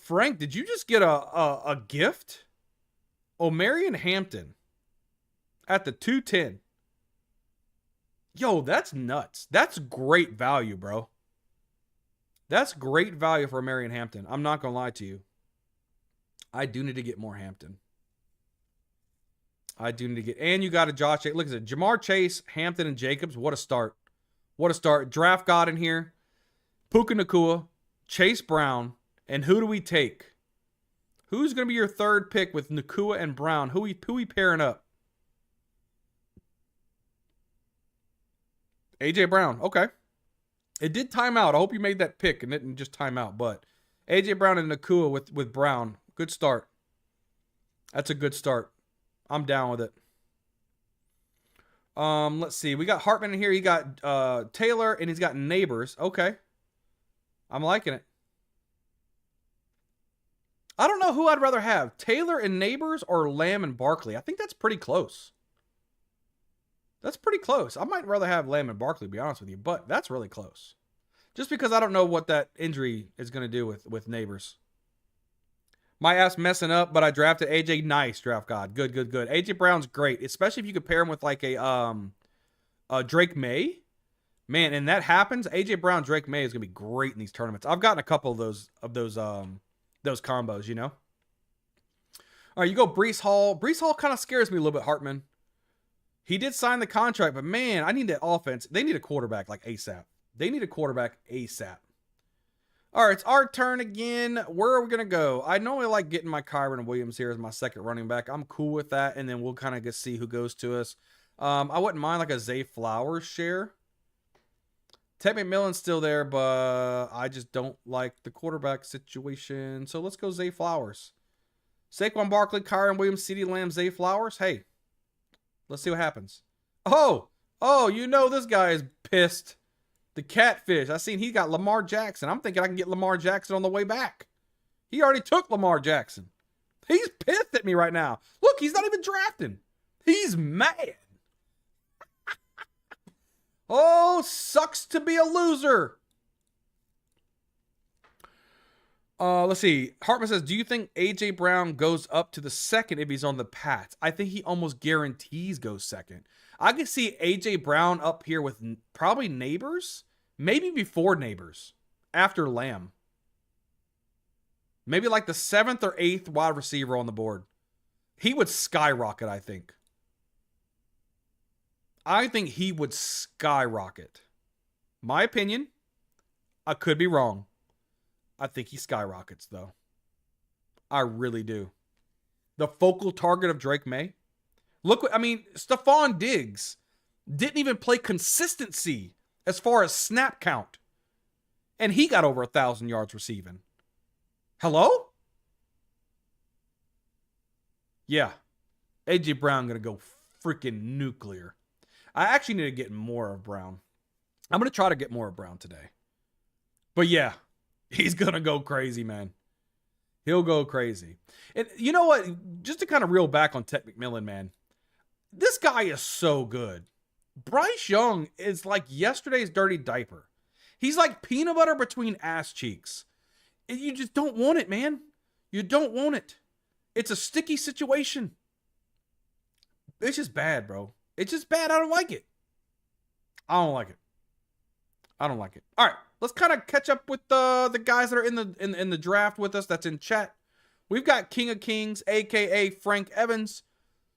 Frank, did you just get a gift? Oh, Marion Hampton at the 210. That's nuts. That's great value, bro. That's great value for Marion Hampton. I'm not going to lie to you. I do need to get more Hampton. And you got a Josh. Look at it. Jamar Chase, Hampton, and Jacobs. What a start. Draft God in here. Puka Nacua, Chase Brown. And who do we take? Who's going to be your third pick with Nacua and Brown? Who we pairing up? AJ Brown. Okay. It did time out. I hope you made that pick and didn't just time out. But AJ Brown and Nacua with Brown. Good start. That's a good start. I'm down with it. Let's see. We got Hartman in here. He got Taylor and he's got Neighbors. Okay. I'm liking it. I don't know who I'd rather have. Taylor and Neighbors or Lamb and Barkley. I think that's pretty close. I might rather have Lamb and Barkley, to be honest with you, but that's really close. Just because I don't know what that injury is going to do with Neighbors. My ass messing up, but I drafted AJ. Nice, Draft God. Good. AJ Brown's great, especially if you could pair him with like a Drake May. Man, and that happens. AJ Brown, Drake May is gonna be great in these tournaments. I've gotten a couple of those combos, All right, you go Breece Hall. Breece Hall kind of scares me a little bit, Hartman. He did sign the contract, but man, I need that offense. They need a quarterback like ASAP. All right, it's our turn again. Where are we going to go? I normally like getting my Kyron Williams here as my second running back. I'm cool with that, and then we'll kind of see who goes to us. I wouldn't mind like a Zay Flowers share. Ted McMillan's still there, but I just don't like the quarterback situation. So let's go Zay Flowers. Saquon Barkley, Kyron Williams, CeeDee Lamb, Zay Flowers. Hey, let's see what happens. Oh, this guy is pissed. The catfish. I seen he got Lamar Jackson. I'm thinking I can get Lamar Jackson on the way back. He already took Lamar Jackson. He's pissed at me right now. Look, he's not even drafting. He's mad. Oh, sucks to be a loser. Let's see. Hartman says, do you think A.J. Brown goes up to the second if he's on the Pats? I think he almost guarantees goes second. I could see A.J. Brown up here with probably Neighbors. Maybe before Neighbors. After Lamb. Maybe like the 7th or 8th wide receiver on the board. He would skyrocket, I think. I think he would skyrocket. My opinion. I could be wrong. I think he skyrockets, though. I really do. The focal target of Drake May. Look, Stephon Diggs didn't even play consistency as far as snap count. And he got over 1,000 yards receiving. Hello? Yeah. A.J. Brown going to go freaking nuclear. I actually need to get more of Brown. I'm going to try to get more of Brown today. But yeah. He's going to go crazy, man. He'll go crazy. And you know what? Just to kind of reel back on Ted McMillan, man. This guy is so good. Bryce Young is like yesterday's dirty diaper. He's like peanut butter between ass cheeks. And you just don't want it, man. You don't want it. It's a sticky situation. It's just bad, bro. It's just bad. I don't like it. I don't like it. I don't like it. All right. Let's kind of catch up with the guys that are in the draft with us. That's in chat. We've got King of Kings, a.k.a. Frank Evans.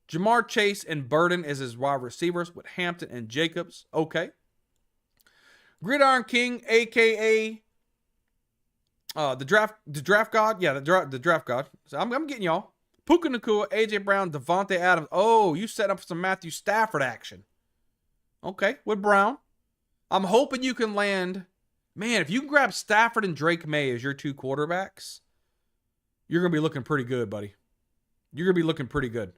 Jamar Chase and Burden as his wide receivers with Hampton and Jacobs. Okay. Gridiron King, a.k.a. The draft god. Yeah, the draft god. So I'm getting y'all. Puka Nacua, A.J. Brown, Devontae Adams. Oh, you set up some Matthew Stafford action. Okay, with Brown. I'm hoping you can land... Man, if you can grab Stafford and Drake May as your two quarterbacks, you're going to be looking pretty good, buddy. You're going to be looking pretty good.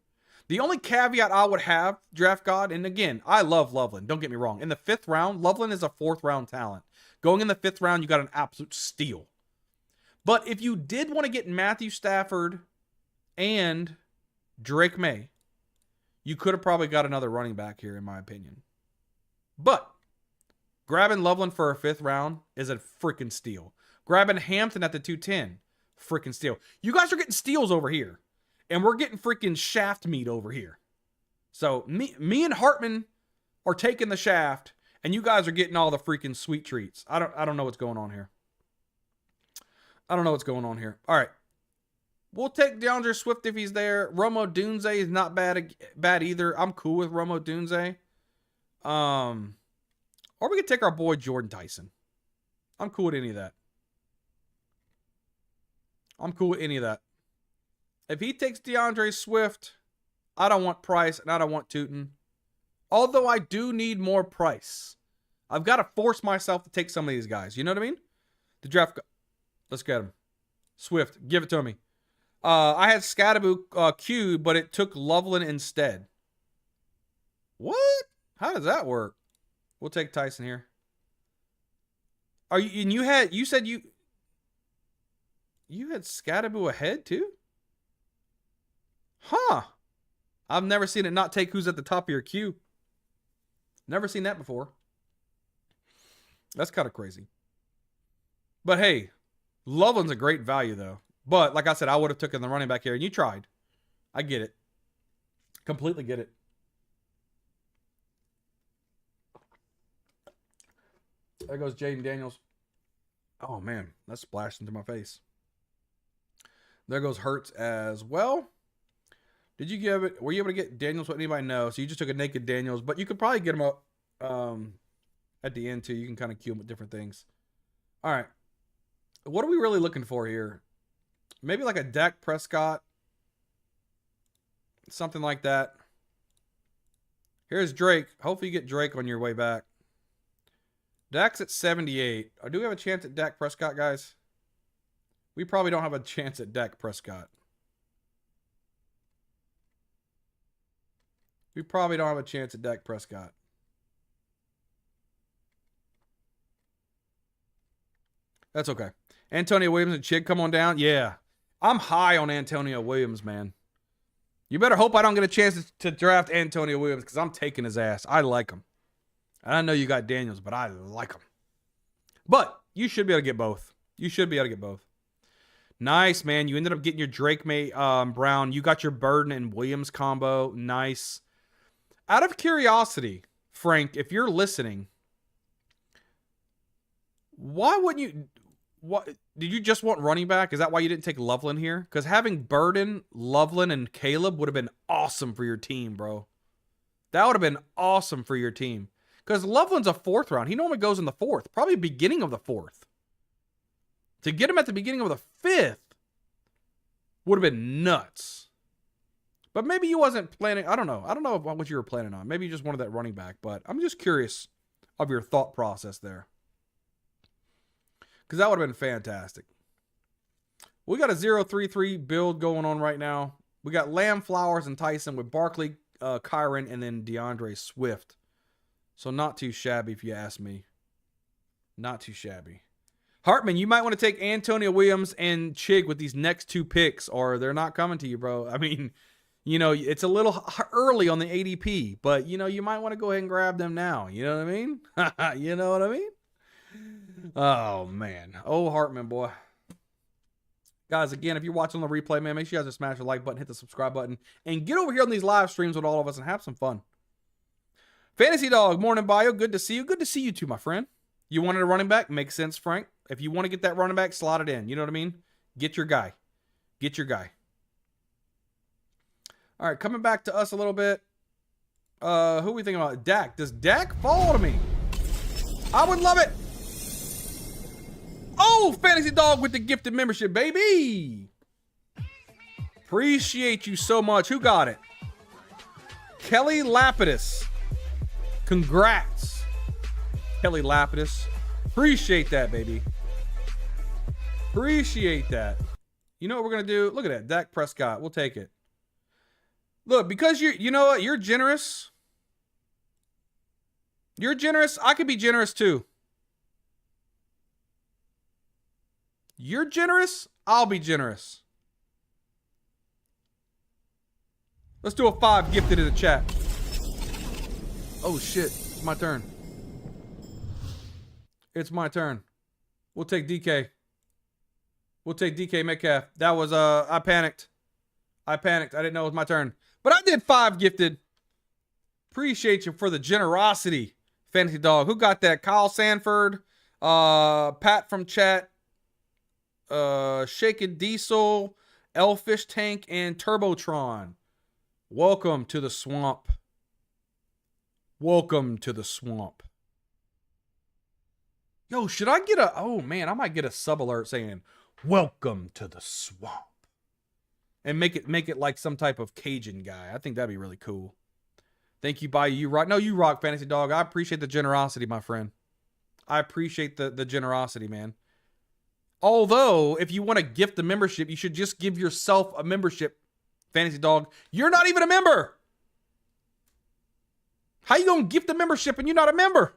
The only caveat I would have, Draft God, and again, I love Loveland. Don't get me wrong. In the 5th round, Loveland is a 4th round talent. Going in the 5th round, you got an absolute steal. But if you did want to get Matthew Stafford and Drake May, you could have probably got another running back here, in my opinion. But grabbing Loveland for a 5th round is a freaking steal. Grabbing Hampton at the 210, freaking steal. You guys are getting steals over here. And we're getting freaking shaft meat over here. So me and Hartman are taking the shaft, and you guys are getting all the freaking sweet treats. I don't know what's going on here. I don't know what's going on here. All right. We'll take DeAndre Swift if he's there. Romo Dunze is not bad either. I'm cool with Romo Dunze. Or we could take our boy Jordan Tyson. I'm cool with any of that. I'm cool with any of that. If he takes DeAndre Swift, I don't want Price and I don't want Tootin. Although I do need more Price. I've got to force myself to take some of these guys. You know what I mean? The draft. Let's get him. Swift, give it to me. I had Scatterboo queued, but it took Loveland instead. What? How does that work? We'll take Tyson here. Are you? And you said you had Scatterboo ahead too? Huh. I've never seen it not take who's at the top of your queue. Never seen that before. That's kind of crazy. But hey, Loveland's a great value though. But like I said, I would have taken the running back here, and you tried. I get it. Completely get it. There goes Jaden Daniels. Oh man, that splashed into my face. There goes Hurts as well. Did you give it? Were you able to get Daniels? What anybody know? So you just took a naked Daniels, but you could probably get him up at the end too. You can kind of cue him with different things. All right, what are we really looking for here? Maybe like a Dak Prescott, something like that. Here's Drake. Hopefully you get Drake on your way back. Dak's at 78. Do we have a chance at Dak Prescott, guys? We probably don't have a chance at Dak Prescott. We probably don't have a chance at Dak Prescott. That's okay. Antonio Williams and Chig, come on down. Yeah. I'm high on Antonio Williams, man. You better hope I don't get a chance to draft Antonio Williams because I'm taking his ass. I like him. And I know you got Daniels, but I like him. But you should be able to get both. You should be able to get both. Nice, man. You ended up getting your Drake Brown. You got your Burden and Williams combo. Nice. Out of curiosity, Frank, if you're listening, why wouldn't you... What did you just want running back? Is that why you didn't take Loveland here? Because having Burden, Loveland, and Caleb would have been awesome for your team, bro. That would have been awesome for your team. Because Loveland's a 4th round. He normally goes in the 4th. Probably beginning of the 4th. To get him at the beginning of the 5th would have been nuts. But maybe you wasn't planning. I don't know. I don't know what you were planning on. Maybe you just wanted that running back. But I'm just curious of your thought process there. Because that would have been fantastic. We got a 0-3-3 build going on right now. We got Lamb, Flowers, and Tyson with Barkley, Kyron, and then DeAndre Swift. So not too shabby if you ask me. Not too shabby. Hartman, you might want to take Antonio Williams and Chig with these next 2 picks, or they're not coming to you, bro. I mean, you know, it's a little early on the ADP, but, you know, you might want to go ahead and grab them now. You know what I mean? You know what I mean? Oh, man. Oh, Hartman, boy. Guys, again, if you're watching on the replay, man, make sure you guys smash the like button, hit the subscribe button, and get over here on these live streams with all of us and have some fun. Fantasy Dog, morning bio. Good to see you. Good to see you too, my friend. You wanted a running back? Makes sense, Frank. If you want to get that running back, slot it in. You know what I mean? Get your guy. Get your guy. All right, coming back to us a little bit. Who are we thinking about? Dak. Does Dak fall to me? I would love it. Oh, Fantasy Dog with the gifted membership, baby. Appreciate you so much. Who got it? Kelly Lapidus. Congrats. Kelly Lapidus. Appreciate that, baby. Appreciate that. You know what we're going to do? Look at that. Dak Prescott. We'll take it. Look, because you know what? You're generous. You're generous. I could be generous too. You're generous. I'll be generous. Let's do a 5 gifted in the chat. Oh, shit. It's my turn. It's my turn. We'll take DK. We'll take DK Metcalf. That was, I panicked. I didn't know it was my turn. But I did 5 gifted. Appreciate you for the generosity, Fantasy Dog. Who got that? Kyle Sanford, Pat from chat, Shaken Diesel, Elfish Tank, and Turbotron. Welcome to the swamp. Welcome to the swamp. Yo, should I get a... Oh, man, I might get a sub alert saying, welcome to the swamp. And make it like some type of Cajun guy. I think that'd be really cool. Thank you, Bayou. You rock. No, you rock, Fantasy Dog. I appreciate the generosity, my friend. I appreciate the generosity, man. Although, if you want to gift the membership, you should just give yourself a membership, Fantasy Dog. You're not even a member. How you gonna gift the membership and you're not a member?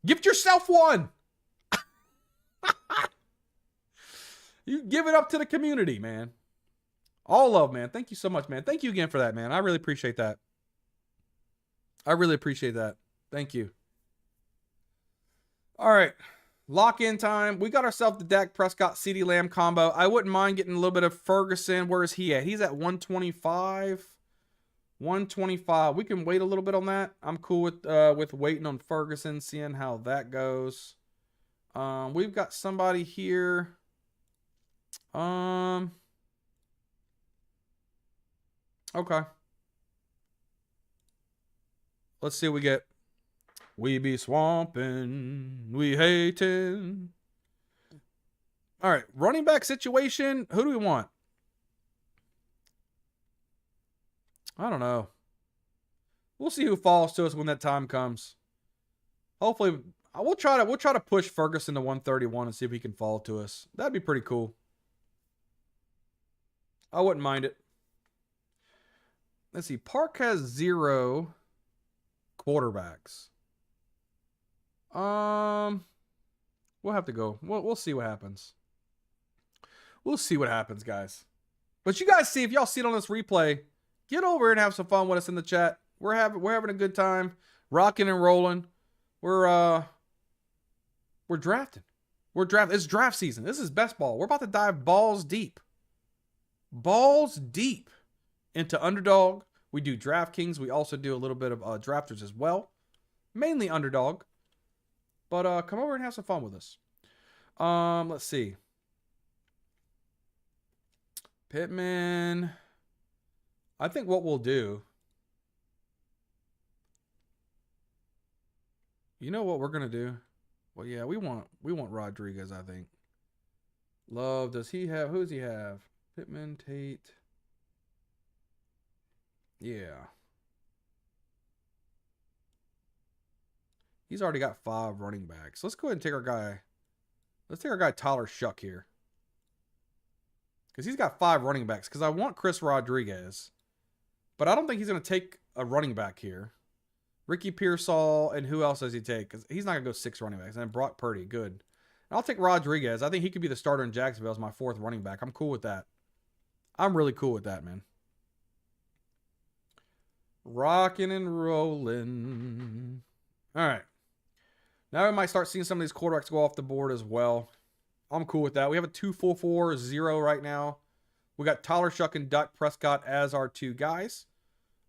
Gift yourself one. You give it up to the community, man. All love, man. Thank you so much, man. Thank you again for that, man. I really appreciate that. I really appreciate that. Thank you. All right. Lock-in time. We got ourselves the Dak Prescott CeeDee Lamb combo. I wouldn't mind getting a little bit of Ferguson. Where is he at? He's at 125. 125. We can wait a little bit on that. I'm cool with waiting on Ferguson, seeing how that goes. We've got somebody here. Okay. Let's see what we get. We be swamping, we hating. All right, running back situation. Who do we want? I don't know. We'll see who falls to us when that time comes. Hopefully, we'll try to push Ferguson to 131 and see if he can fall to us. That'd be pretty cool. I wouldn't mind it. Let's see. Park has 0 quarterbacks. We'll have to go. We'll see what happens. We'll see what happens, guys. But you guys see, if y'all see it on this replay, get over and have some fun with us in the chat. We're having a good time, rocking and rolling. We're drafting. It's draft season. This is best ball. We're about to dive balls deep. Balls deep into Underdog. We do DraftKings. We also do a little bit of drafters as well. Mainly Underdog. But come over and have some fun with us. Let's see. Pittman. I think what we'll do. You know what we're gonna do? Well, yeah, we want Rodriguez, I think. Love, does he have, who does he have? Pittman, Tate. Yeah. He's already got 5 running backs. Let's go ahead and take our guy. Let's take our guy Tyler Shuck here. Because he's got 5 running backs. Because I want Chris Rodriguez. But I don't think he's going to take a running back here. Ricky Pearsall, and who else does he take? Because he's not going to go 6 running backs. And then Brock Purdy, good. And I'll take Rodriguez. I think he could be the starter in Jacksonville as my 4th running back. I'm cool with that. I'm really cool with that, man. Rocking and rolling. All right. Now we might start seeing some of these quarterbacks go off the board as well. I'm cool with that. We have a 2-4-4-0 right now. We got Tyler Shuck and Dak Prescott as our 2 guys.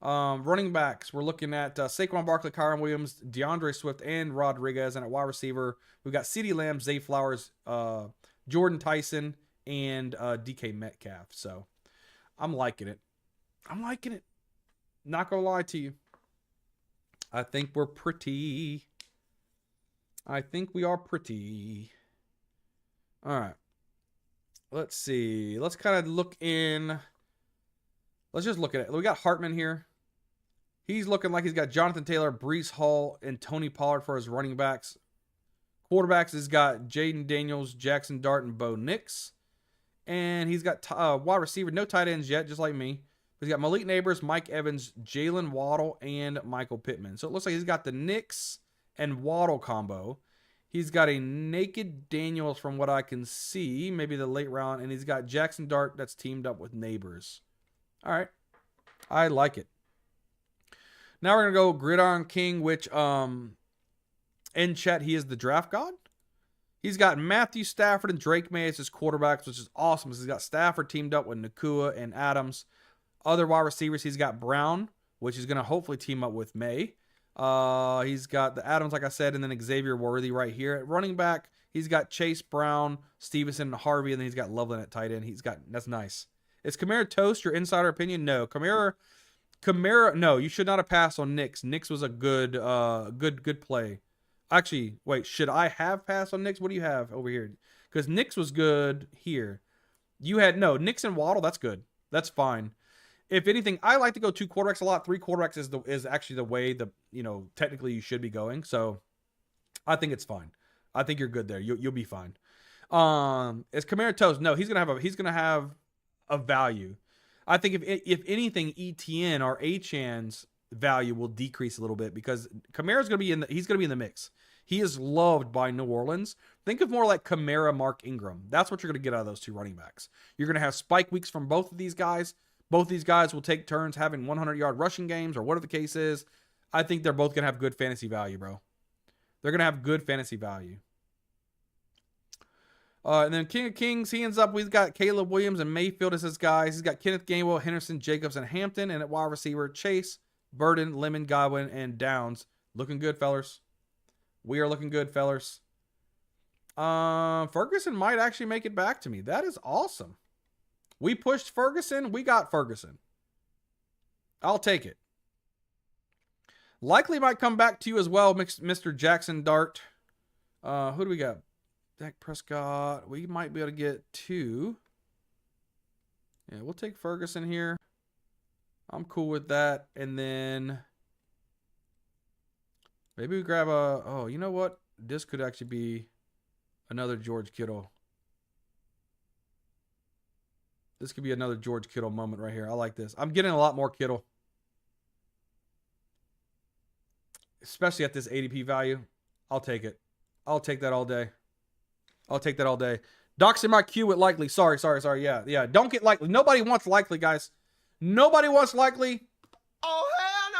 Running backs, we're looking at Saquon Barkley, Kyron Williams, DeAndre Swift, and Rodriguez. And at wide receiver, we've got CeeDee Lamb, Zay Flowers, Jordan Tyson, and DK Metcalf. So I'm liking it. I'm liking it. Not going to lie to you. I think we're pretty. I think we are pretty. All right. Let's see. Let's kind of look in. Let's just look at it. We got Hartman here. He's looking like he's got Jonathan Taylor, Breece Hall, and Tony Pollard for his running backs. Quarterbacks, he's got Jaden Daniels, Jackson Dart, and Bo Nix. And he's got wide receiver, no tight ends yet, just like me. He's got Malik Neighbors, Mike Evans, Jalen Waddle, and Michael Pittman. So it looks like he's got the Nix and Waddle combo. He's got a naked Daniels from what I can see, maybe the late round, and he's got Jackson Dart that's teamed up with Neighbors. All right. I like it. Now we're going to go Gridiron King, which in chat, he is the draft god. He's got Matthew Stafford and Drake May as his quarterbacks, which is awesome. He's got Stafford teamed up with Nakua and Adams. Other wide receivers, he's got Brown, which is going to hopefully team up with May. He's got the Adams, like I said, and then Xavier Worthy right here. At running back, he's got Chase Brown, Stevenson, and Harvey, and then he's got Loveland at tight end. That's nice. Is Kamara toast your insider opinion? No. Kamara, no, you should not have passed on Nix. Nix was a good play. Actually, wait, should I have passed on Nix? What do you have over here? Because Nix was good here. You had, no, Nix and Waddle, that's good. That's fine. If anything, I like to go 2 quarterbacks a lot. 3 quarterbacks is actually the way technically you should be going. So I think it's fine. I think you're good there. You'll be fine. Is Kamara toast? No, he's gonna have a value. I think if anything, ETN or Achan's value will decrease a little bit because Kamara's gonna be he's gonna be in the mix. He is loved by New Orleans. Think of more like Kamara, Mark Ingram. That's what you're gonna get out of those 2 running backs. You're gonna have spike weeks from both of these guys. Both these guys will take turns having 100-yard rushing games or whatever the case is. I think they're both going to have good fantasy value, bro. They're going to have good fantasy value. And then King of Kings, he ends up, we've got Caleb Williams and Mayfield as his guys. He's got Kenneth Gainwell, Henderson, Jacobs, and Hampton. And at wide receiver, Chase, Burden, Lemon, Godwin, and Downs. Looking good, fellers. We are looking good, fellers. Ferguson might actually make it back to me. That is awesome. We pushed Ferguson. We got Ferguson. I'll take it. Likely might come back to you as well, Mr. Jackson Dart. Who do we got? Dak Prescott. We might be able to get 2. Yeah, we'll take Ferguson here. I'm cool with that. And then maybe we grab oh, you know what? This could actually be another George Kittle. This could be another George Kittle moment right here. I like this. I'm getting a lot more Kittle. Especially at this ADP value. I'll take it. I'll take that all day. I'll take that all day. Doxing my Q with likely. Sorry. Yeah. Don't get likely. Nobody wants likely, guys. Nobody wants likely. Oh, hell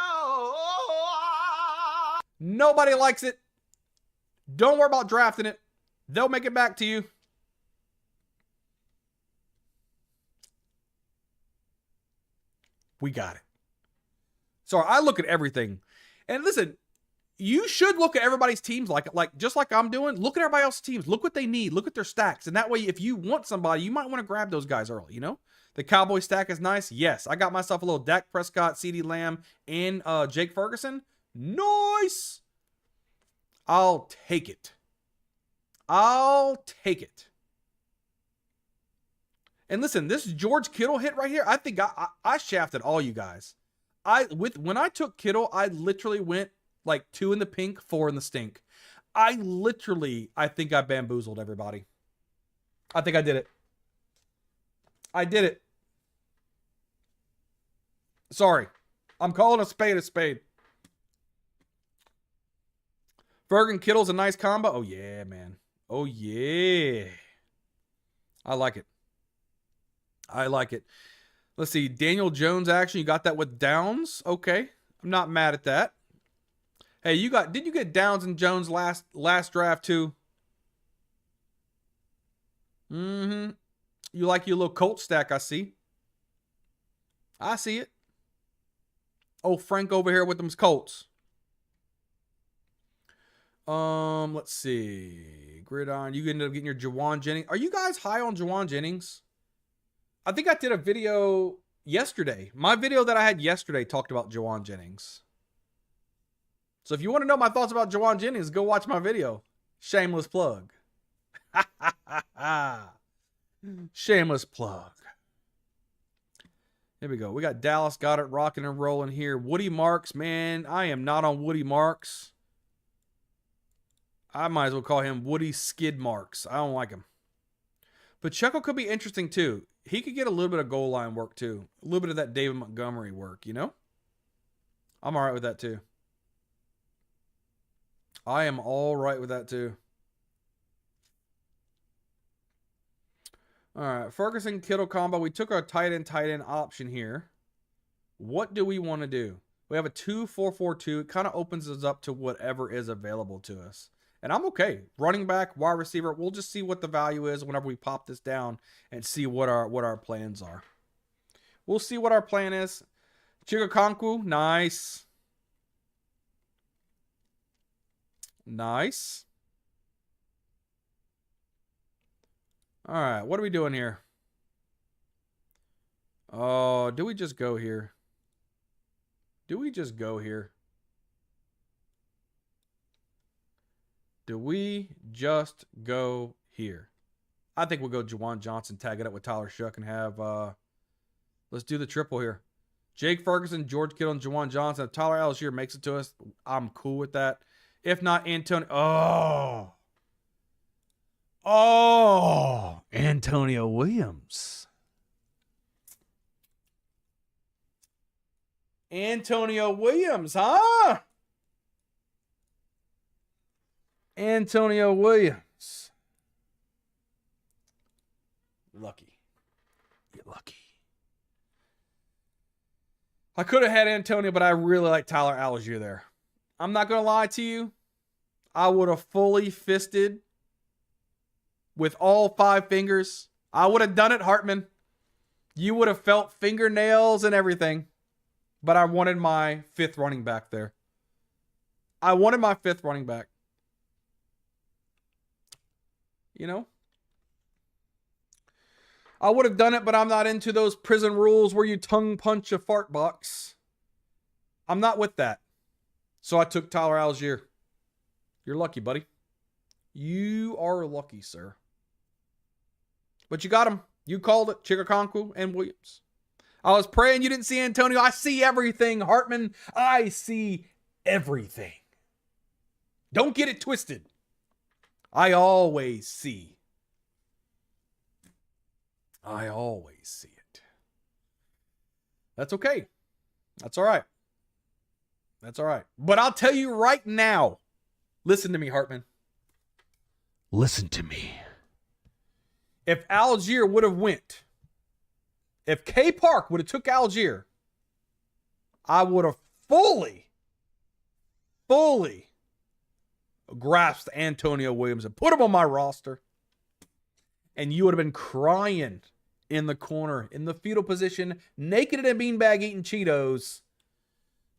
no. Nobody likes it. Don't worry about drafting it. They'll make it back to you. We got it. So I look at everything. And listen, you should look at everybody's teams like just like I'm doing. Look at everybody else's teams. Look what they need. Look at their stacks. And that way, if you want somebody, you might want to grab those guys early, you know? The Cowboy stack is nice. Yes, I got myself a little Dak Prescott, CeeDee Lamb, and Jake Ferguson. Nice. I'll take it. I'll take it. And listen, this George Kittle hit right here, I think I shafted all you guys. When I took Kittle, I literally went like 2 in the pink, 4 in the stink. I think I bamboozled everybody. I think I did it. I did it. Sorry. I'm calling a spade a spade. Ferg and Kittle's a nice combo. Oh, yeah, man. Oh, yeah. I like it. I like it. Let's see. Daniel Jones action. You got that with Downs. Okay. I'm not mad at that. Hey, did you get Downs and Jones last draft too? Mm-hmm. You like your little Colt stack, I see. I see it. Oh, Frank over here with them Colts. Let's see. Gridiron. You ended up getting your Jawan Jennings. Are you guys high on Jawan Jennings? I think I did a video yesterday. My video that I had yesterday talked about Jawan Jennings. So if you want to know my thoughts about Jawan Jennings, go watch my video. Shameless plug. Shameless plug. Here we go. We got Dallas got it rocking and rolling here. Woody Marks, man. I am not on Woody Marks. I might as well call him Woody Skid Marks. I don't like him. Pacheco could be interesting too. He could get a little bit of goal line work too. A little bit of that David Montgomery work, you know? I'm all right with that too. I am all right with that too. All right, Ferguson Kittle combo. We took our tight end option here. What do we want to do? We have a 2-4-4-2. It kind of opens us up to whatever is available to us. And I'm okay. Running back, wide receiver. We'll just see what the value is whenever we pop this down and see what our plans are. We'll see what our plan is. Chigakonku, nice. Nice. All right, what are we doing here? Oh, do we just go here? Do we just go here? Do we just go here? I think we'll go Juwan Johnson, tag it up with Tyler Shuck, and have, let's do the triple here. Jake Ferguson, George Kittle, and Juwan Johnson. If Tyler Algier makes it to us, I'm cool with that. If not, Antonio Williams. Antonio Williams, huh? Antonio Williams. Lucky. You're lucky. I could have had Antonio, but I really like Tyler Algier there. I'm not going to lie to you. I would have fully fisted with all 5 fingers. I would have done it, Hartman. You would have felt fingernails and everything. But I wanted my 5th running back there. I wanted my 5th running back. You know? I would have done it, but I'm not into those prison rules where you tongue punch a fart box. I'm not with that. So I took Tyler Algier. You're lucky, buddy. You are lucky, sir. But you got him. You called it. Chigakonku and Williams. I was praying you didn't see Antonio. I see everything, Hartman. I see everything. Don't get it twisted. I always see. I always see it. That's okay. That's all right. That's all right. But I'll tell you right now. Listen to me, Hartman. Listen to me. If Algier would have went, if K Park would have took Algier, I would have fully grasped Antonio Williams and put him on my roster. And you would have been crying in the corner, in the fetal position, naked in a beanbag eating Cheetos,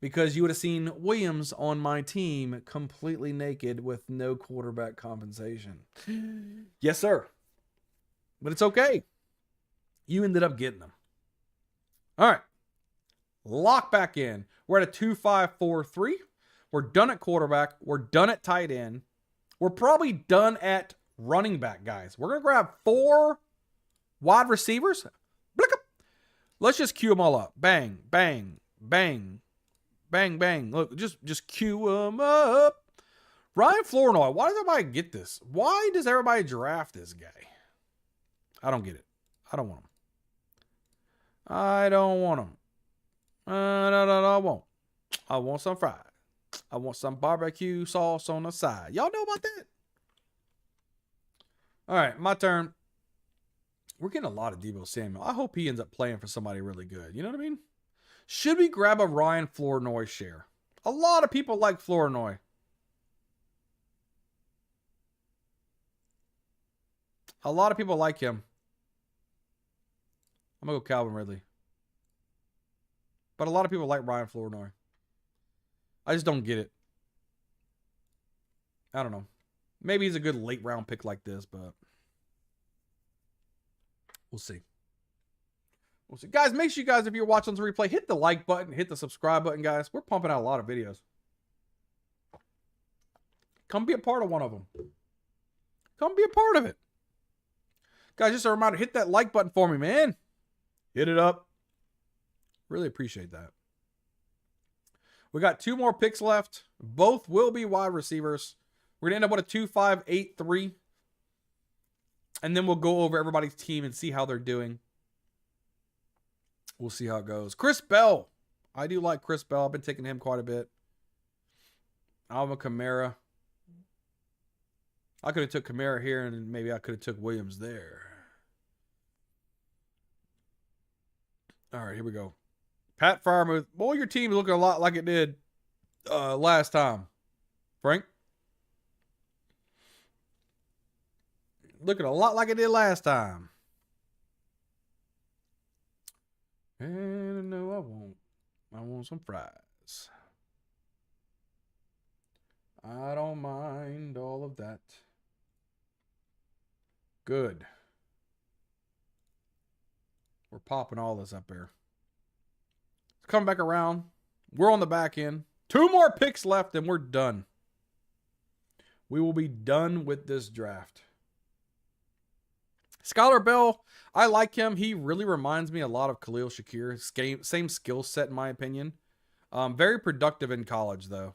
because you would have seen Williams on my team completely naked with no quarterback compensation. Yes, sir. But it's okay. You ended up getting them. All right. Lock back in. We're at a 2-5-4-3. We're done at quarterback. We're done at tight end. We're probably done at running back, guys. We're going to grab 4 wide receivers. Let's just cue them all up. Bang, bang, bang, bang, bang. Look, just cue them up. Ryan Flournoy. Why does everybody get this? Why does everybody draft this guy? I don't get it. I don't want him. I don't want him. I won't. I want some fries. I want some barbecue sauce on the side. Y'all know about that? All right, my turn. We're getting a lot of Deebo Samuel. I hope he ends up playing for somebody really good. You know what I mean? Should we grab a Ryan Flournoy share? A lot of people like Flournoy. A lot of people like him. I'm going to go Calvin Ridley. But a lot of people like Ryan Flournoy. I just don't get it. I don't know. Maybe he's a good late round pick like this, but we'll see. We'll see. Guys, make sure you guys, if you're watching the replay, hit the like button, hit the subscribe button, guys. We're pumping out a lot of videos. Come be a part of one of them. Come be a part of it. Guys, just a reminder, hit that like button for me, man. Hit it up. Really appreciate that. We got 2 more picks left. Both will be wide receivers. We're going to end up with a 2-5-8-3. And then we'll go over everybody's team and see how they're doing. We'll see how it goes. Chris Bell. I do like Chris Bell. I've been taking him quite a bit. Alvin Kamara. I could have took Kamara here, and maybe I could have took Williams there. All right, here we go. Pat Freiermuth. Boy, your team is looking a lot like it did last time. Frank? Looking a lot like it did last time. And no, I want some fries. I don't mind all of that. Good. We're popping all this up here. Let's come back around. We're on the back end. 2 more picks left and we're done. We will be done with this draft. Skylar Bell, I like him. He really reminds me a lot of Khalil Shakir. Same skill set, in my opinion. Very productive in college, though.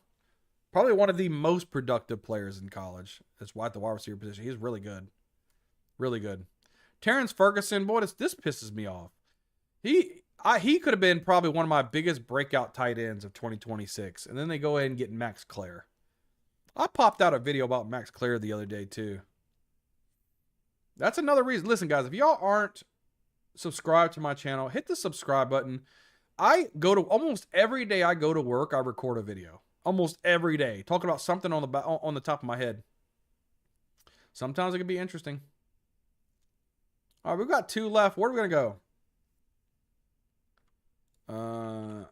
Probably one of the most productive players in college. That's why at the wide receiver position. He's really good. Really good. Terrence Ferguson, boy, this pisses me off. He could have been probably one of my biggest breakout tight ends of 2026. And then they go ahead and get Max Clare. I popped out a video about Max Clare the other day, too. That's another reason. Listen, guys, if y'all aren't subscribed to my channel, hit the subscribe button. I go to almost every day I go to work, I record a video. Almost every day. Talking about something on the top of my head. Sometimes it can be interesting. All right, we've got 2 left. Where are we going to go?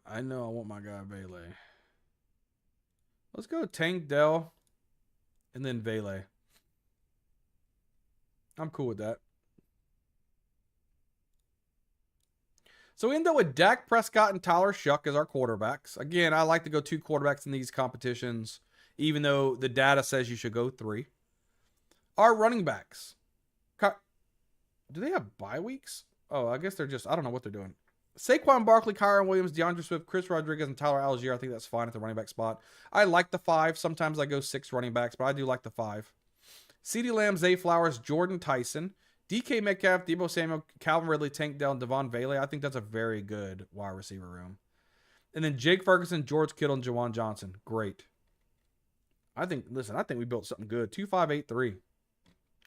I know I want my guy Vele. Let's go Tank Dell and then Vele. I'm cool with that. So we end up with Dak Prescott and Tyler Shuck as our quarterbacks. Again, I like to go 2 quarterbacks in these competitions, even though the data says you should go 3. Our running backs. Do they have bye weeks? Oh, I guess they're just, I don't know what they're doing. Saquon Barkley, Kyron Williams, DeAndre Swift, Chris Rodriguez, and Tyler Algier. I think that's fine at the running back spot. I like the 5. Sometimes I go 6 running backs, but I do like the 5. CeeDee Lamb, Zay Flowers, Jordan Tyson, DK Metcalf, Deebo Samuel, Calvin Ridley, Tank Dell, and Devon Vele. I think that's a very good wide receiver room. And then Jake Ferguson, George Kittle, and Jawan Johnson. Great. I think we built something good. 2-5-8-3.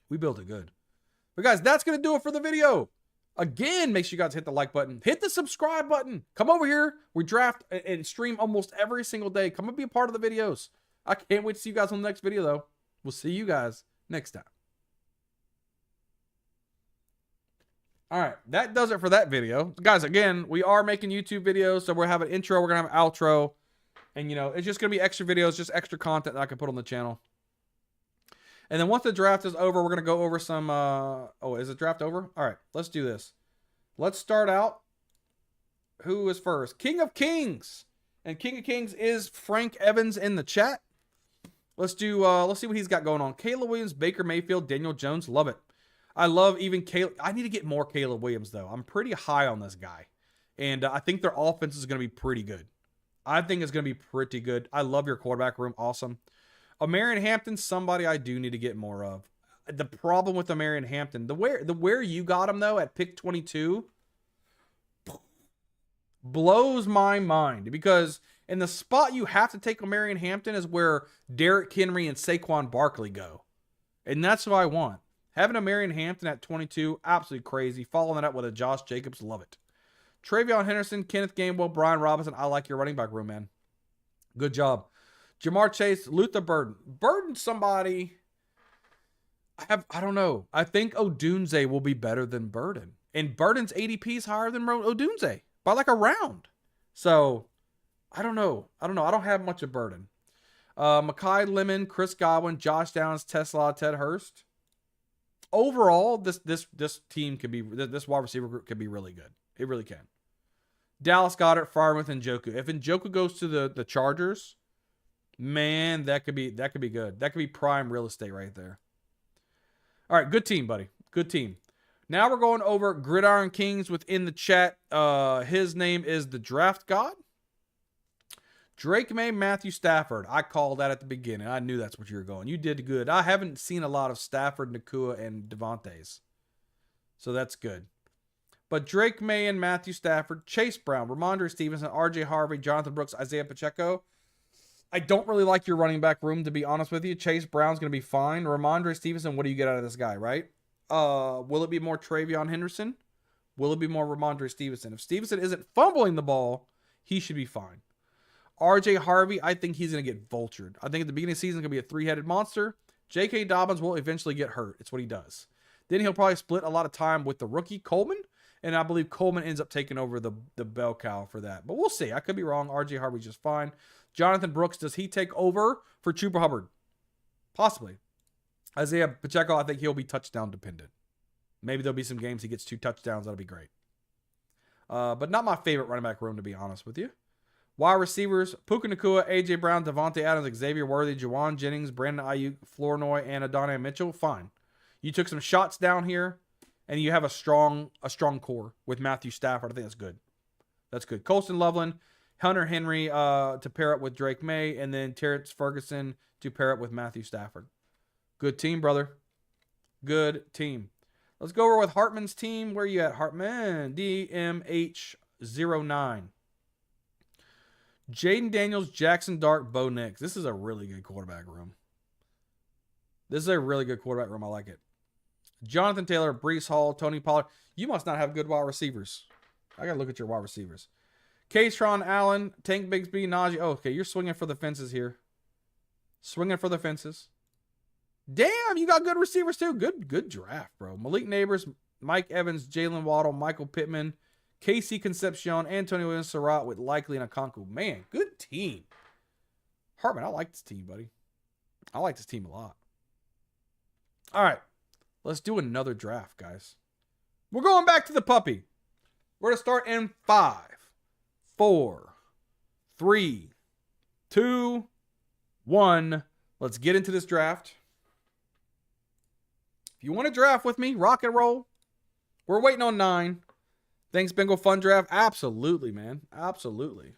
We built it good. But guys, that's going to do it for the video. Again, make sure you guys hit the like button. Hit the subscribe button. Come over here. We draft and stream almost every single day. Come and be a part of the videos. I can't wait to see you guys on the next video, though. We'll see you guys next time. All right, that does it for that video. Guys, again, we are making YouTube videos, so we're having an intro, we're going to have an outro. And, you know, it's just going to be extra videos, just extra content that I can put on the channel. And then once the draft is over, we're going to go over some... oh, is the draft over? All right, let's do this. Let's start out. Who is first? King of Kings. And King of Kings is Frank Evans in the chat. Let's see what he's got going on. Caleb Williams, Baker Mayfield, Daniel Jones. Love it. I love even Caleb. I need to get more Caleb Williams, though. I'm pretty high on this guy. And I think their offense is going to be pretty good. I think it's going to be pretty good. I love your quarterback room. Awesome. Amarian Hampton, somebody I do need to get more of. The problem with Amarian Hampton, the where you got him, though, at pick 22, blows my mind. Because in the spot you have to take Amarian Hampton is where Derrick Henry and Saquon Barkley go. And that's what I want. Having a Marion Hampton at 22, absolutely crazy. Following that up with a Josh Jacobs, love it. Travion Henderson, Kenneth Gainwell, Brian Robinson. I like your running back room, man. Good job. Jamar Chase, Luther Burden. Burden somebody. I don't know. I think Odunze will be better than Burden. And Burden's ADP is higher than Odunze by like a round. So, I don't know. I don't have much of Burden. Mekhi Lemon, Chris Godwin, Josh Downs, Tesla, Ted Hurst. Overall, this team could be, this wide receiver group could be really good. It really can. Dallas Goedert, Freiermuth, and Njoku. If Njoku goes to the Chargers, man, that could be good. That could be prime real estate right there. All right, good team, buddy. Good team. Now we're going over Gridiron Kings within the chat. His name is the Draft God. Drake May, Matthew Stafford. I called that at the beginning. I knew that's what you were going. You did good. I haven't seen a lot of Stafford, Nakua, and Devontae's. So that's good. But Drake May and Matthew Stafford, Chase Brown, Ramondre Stevenson, RJ Harvey, Jonathan Brooks, Isaiah Pacheco. I don't really like your running back room, to be honest with you. Chase Brown's going to be fine. Ramondre Stevenson, what do you get out of this guy, right? Will it be more Travion Henderson? Will it be more Ramondre Stevenson? If Stevenson isn't fumbling the ball, he should be fine. RJ Harvey, I think he's going to get vultured. I think at the beginning of the season, he's going to be a three-headed monster. J.K. Dobbins will eventually get hurt. It's what he does. Then he'll probably split a lot of time with the rookie Coleman, and I believe Coleman ends up taking over the bell cow for that. But we'll see. I could be wrong. RJ Harvey's just fine. Jonathan Brooks, does he take over for Chuba Hubbard? Possibly. Isaiah Pacheco, I think he'll be touchdown dependent. Maybe there'll be some games he gets 2 touchdowns. That'll be great. But not my favorite running back room, to be honest with you. Wide receivers, Puka Nacua, A.J. Brown, Devontae Adams, Xavier Worthy, Juwan Jennings, Brandon Ayuk, Flournoy, and Adonai Mitchell. Fine. You took some shots down here, and you have a strong core with Matthew Stafford. I think that's good. That's good. Colston Loveland, Hunter Henry to pair up with Drake May, and then Terrence Ferguson to pair up with Matthew Stafford. Good team, brother. Good team. Let's go over with Hartman's team. Where you at, Hartman? DMH09. Jaden Daniels, Jackson Dart, Bo Nix. This is a really good quarterback room. This is a really good quarterback room. I like it. Jonathan Taylor, Breece Hall, Tony Pollard. You must not have good wide receivers. I got to look at your wide receivers. Kayshawn Allen, Tank Bigsby, Najee. Oh, okay, you're swinging for the fences here. Swinging for the fences. Damn, you got good receivers too. Good draft, bro. Malik Neighbors, Mike Evans, Jalen Waddle, Michael Pittman, Casey Concepcion, Antonio Williams, Surratt with Likely and Okonkwo. Man, good team. Hartman, I like this team, buddy. I like this team a lot. All right, let's do another draft, guys. We're going back to the puppy. We're going to start in 5, 4, 3, 2, 1. Let's get into this draft. If you want to draft with me, rock and roll. We're waiting on 9. Thanks, Bengal Fun Draft. Absolutely, man. Absolutely.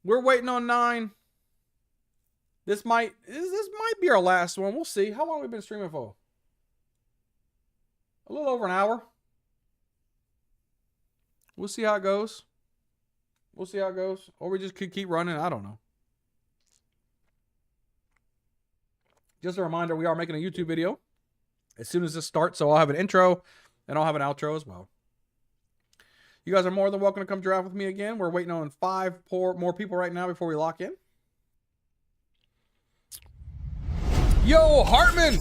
We're waiting on 9. This might be our last one. We'll see. How long have we been streaming for? A little over an hour. We'll see how it goes. We'll see how it goes. Or we just could keep running. I don't know. Just a reminder, we are making a YouTube video as soon as this starts. So I'll have an intro and I'll have an outro as well. You guys are more than welcome to come draft with me again. We're waiting on 5 more people right now before we lock in. Yo, Hartman!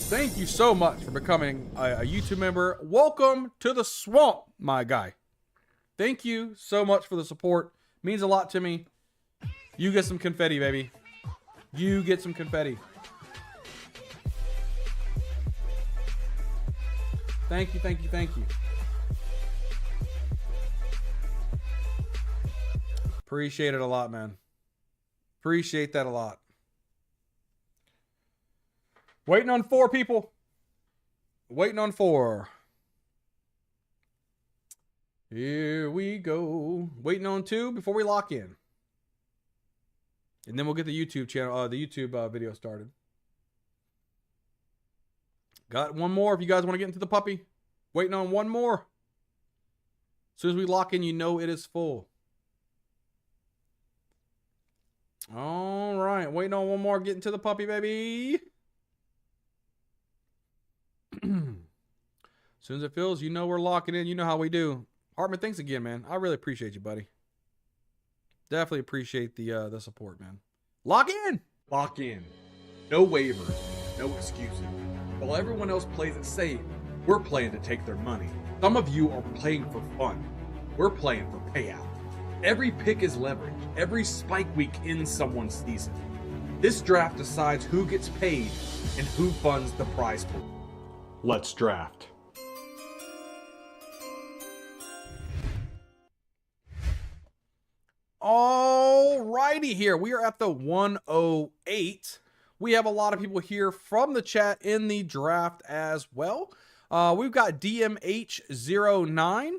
Thank you so much for becoming a YouTube member. Welcome to the swamp, my guy. Thank you so much for the support. Means a lot to me. You get some confetti, baby. You get some confetti. Thank you, thank you, thank you. Appreciate it a lot, man. Appreciate that a lot. Waiting on 4 people. Waiting on 4. Here we go. Waiting on 2 before we lock in. And then we'll get the YouTube channel, the YouTube video started. Got 1 more if you guys want to get into the puppy. Waiting on 1 more. As soon as we lock in, you know it is full. All right. Waiting on 1 more. Get into the puppy, baby. As soon as it fills, you know we're locking in. You know how we do. Hartman, thanks again, man. I really appreciate you, buddy. Definitely appreciate the support, man. Lock in. Lock in. No waivers. No excuses. While everyone else plays it safe, we're playing to take their money. Some of you are playing for fun. We're playing for payout. Every pick is leverage. Every spike week ends someone's season. This draft decides who gets paid and who funds the prize pool. Let's draft. Alrighty, here we are at the 108. We have a lot of people here from the chat in the draft as well. We've got DMH09.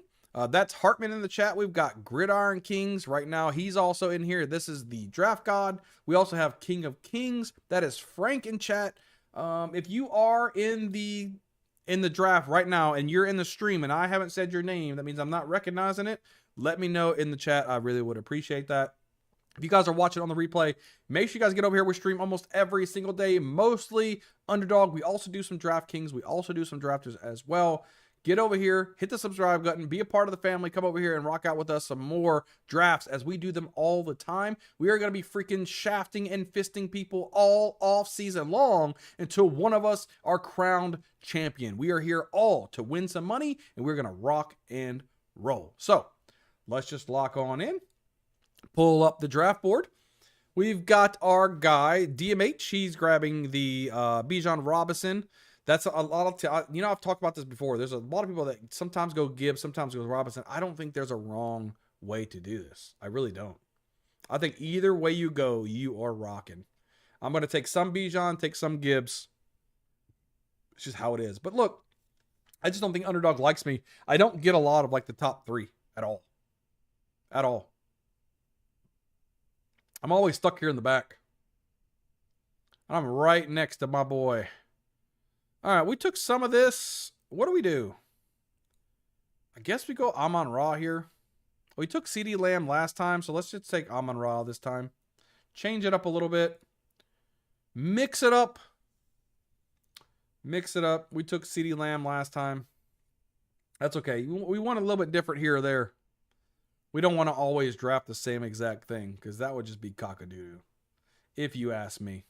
That's Hartman in the chat. We've got Gridiron Kings right now. He's also in here. This is the Draft God. We also have King of Kings. That is Frank in chat. If you are in the draft right now and you're in the stream and I haven't said your name, that means I'm not recognizing it. Let me know in the chat. I really would appreciate that. If you guys are watching on the replay, make sure you guys get over here. We stream almost every single day, mostly Underdog. We also do some DraftKings. We also do some drafters as well. Get over here, hit the subscribe button, be a part of the family. Come over here and rock out with us some more drafts as we do them all the time. We are going to be freaking shafting and fisting people all off season long until one of us are crowned champion. We are here all to win some money, and we're going to rock and roll. So let's just lock on in. Pull up the draft board. We've got our guy, DMH. He's grabbing the Bijan Robinson. That's a lot of, you know, I've talked about this before. There's a lot of people that sometimes go Gibbs, sometimes go Robinson. I don't think there's a wrong way to do this. I really don't. I think either way you go, you are rocking. I'm going to take some Bijan, take some Gibbs. It's just how it is. But look, I just don't think Underdog likes me. I don't get a lot of like the top 3 at all. At all. I'm always stuck here in the back. I'm right next to my boy. All right, we took some of this. What do we do? I guess we go Amon-Ra here. We took CD Lamb last time, so let's just take Amon-Ra this time. Change it up a little bit. Mix it up. Mix it up. We took CD Lamb last time. That's okay. We want a little bit different here or there. We don't want to always draft the same exact thing because that would just be cockadoo, if you ask me.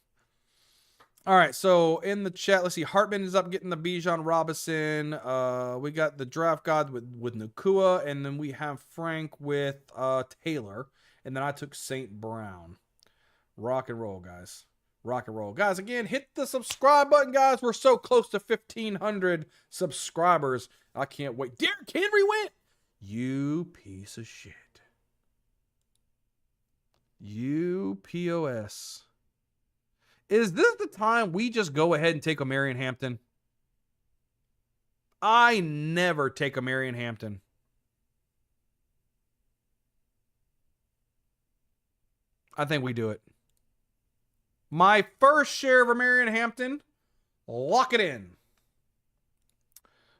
All right, so in the chat, let's see. Hartman is up getting the Bijan Robinson. We got the Draft God with Nakua, and then we have Frank with Taylor, and then I took St. Brown. Rock and roll, guys. Rock and roll. Guys, again, hit the subscribe button, guys. We're so close to 1,500 subscribers. I can't wait. Derrick Henry went. You piece of shit. You POS. Is this the time we just go ahead and take a Marion Hampton? I never take a Marion Hampton. I think we do it. My first share of a Marion Hampton. Lock it in.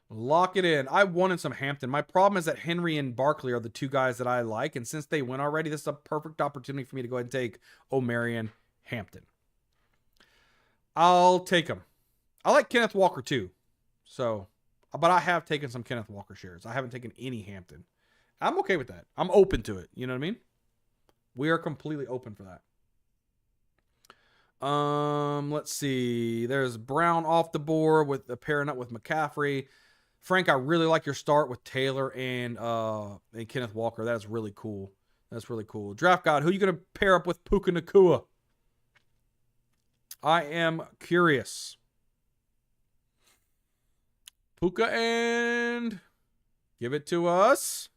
Lock it in. I wanted some Hampton. My problem is that Henry and Barkley are the 2 guys that I like. And since they went already, this is a perfect opportunity for me to go ahead and take O'Marion Hampton. I'll take him. I like Kenneth Walker too. So, but I have taken some Kenneth Walker shares. I haven't taken any Hampton. I'm okay with that. I'm open to it. You know what I mean? We are completely open for that. Let's see. There's Brown off the board with the pairing up with McCaffrey. Frank, I really like your start with Taylor and Kenneth Walker. That is really cool. That's really cool. Draft God, who are you going to pair up with Puka Nacua? I am curious. Puka and give it to us.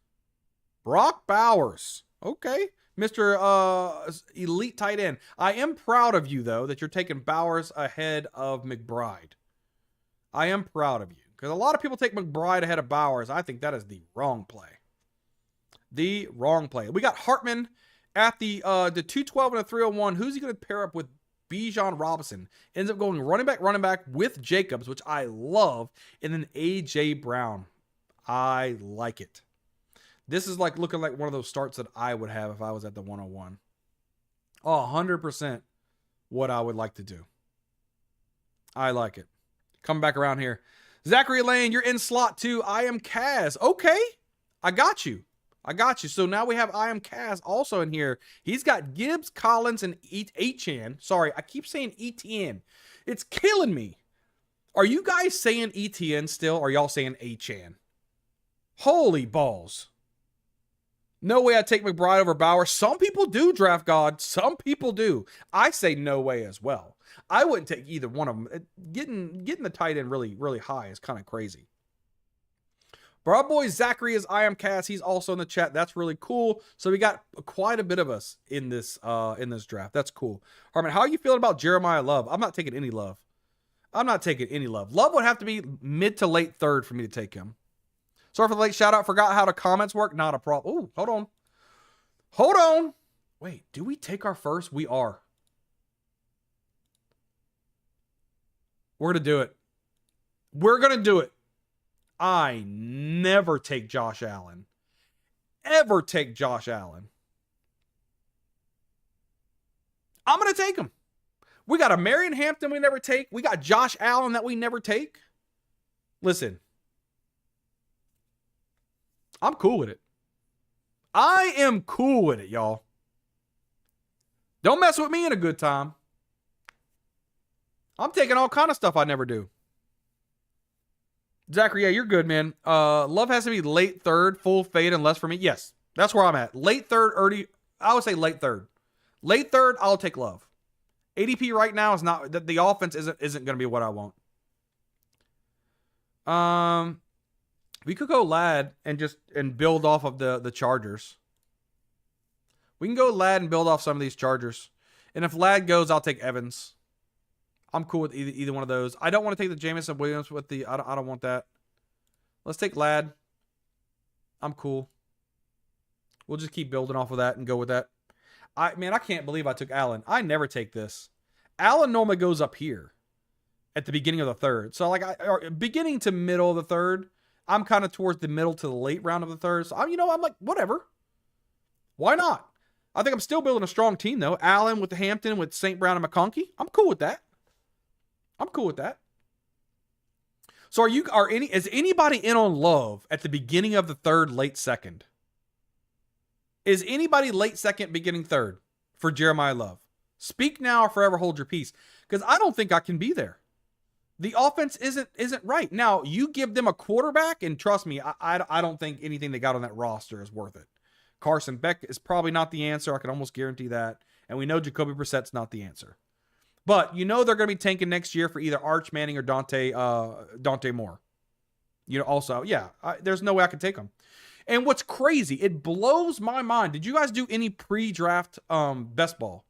Brock Bowers. Okay. Mr. Elite tight end. I am proud of you, though, that you're taking Bowers ahead of McBride. I am proud of you. Because a lot of people take McBride ahead of Bowers. I think that is the wrong play. The wrong play. We got Hartman at the 212 and a 301. Who's he going to pair up with? Bijan Robinson. Ends up going running back with Jacobs, which I love. And then A.J. Brown. I like it. This is like looking like one of those starts that I would have if I was at the 101. Oh, 100% what I would like to do. I like it. Come back around here. Zachary Lane, you're in slot 2. I am Kaz. Okay. I got you. So now we have I am Kaz also in here. He's got Gibbs, Collins, and Etienne. Sorry, I keep saying Etienne. It's killing me. Are you guys saying Etienne still? Or are y'all saying Etienne? Holy balls. No way I take McBride over Bauer. Some people do, Draft God. Some people do. I say no way as well. I wouldn't take either one of them. Getting the tight end really, really high is kind of crazy. Broad Boy Zachary is I am Cass. He's also in the chat. That's really cool. So we got quite a bit of us in this draft. That's cool. Harmon, how are you feeling about Jeremiah Love? I'm not taking any love. Love would have to be mid to late third for me to take him. Sorry for the late shout out. Forgot how the comments work. Not a problem. Ooh, hold on. Wait, do we take our first? We are. We're going to do it. I never take Josh Allen. Ever take Josh Allen. I'm going to take him. We got a Marion Hampton we never take. We got Josh Allen that we never take. Listen. I'm cool with it. I am cool with it, y'all. Don't mess with me in a good time. I'm taking all kind of stuff I never do. Zachary, yeah, you're good, man. Love has to be late third, full fade, unless for me. Yes, that's where I'm at. Late third, early. I would say late third. Late third, I'll take Love. ADP right now is not. The offense isn't going to be what I want. We could go Lad and build off of the Chargers. We can go Lad and build off some of these Chargers. And if Lad goes, I'll take Evans. I'm cool with either one of those. I don't want to take the Jamison Williams with the... I don't want that. Let's take Lad. I'm cool. We'll just keep building off of that and go with that. I can't believe I took Allen. I never take this. Allen normally goes up here at the beginning of the third. So beginning to middle of the third, I'm kind of towards the middle to the late round of the third. So I'm like, whatever. Why not? I think I'm still building a strong team though. Allen with the Hampton with St. Brown and McConkey. I'm cool with that. So is anybody in on Love at the beginning of the third, late second? Is anybody late second, beginning third for Jeremiah Love? Speak now or forever hold your peace. Because I don't think I can be there. The offense isn't right. Now, you give them a quarterback, and trust me, I don't think anything they got on that roster is worth it. Carson Beck is probably not the answer. I can almost guarantee that. And we know Jacoby Brissett's not the answer. But you know they're going to be tanking next year for either Arch Manning or Dante Moore. Also, yeah, there's no way I can take them. And what's crazy, it blows my mind. Did you guys do any pre-draft best ball?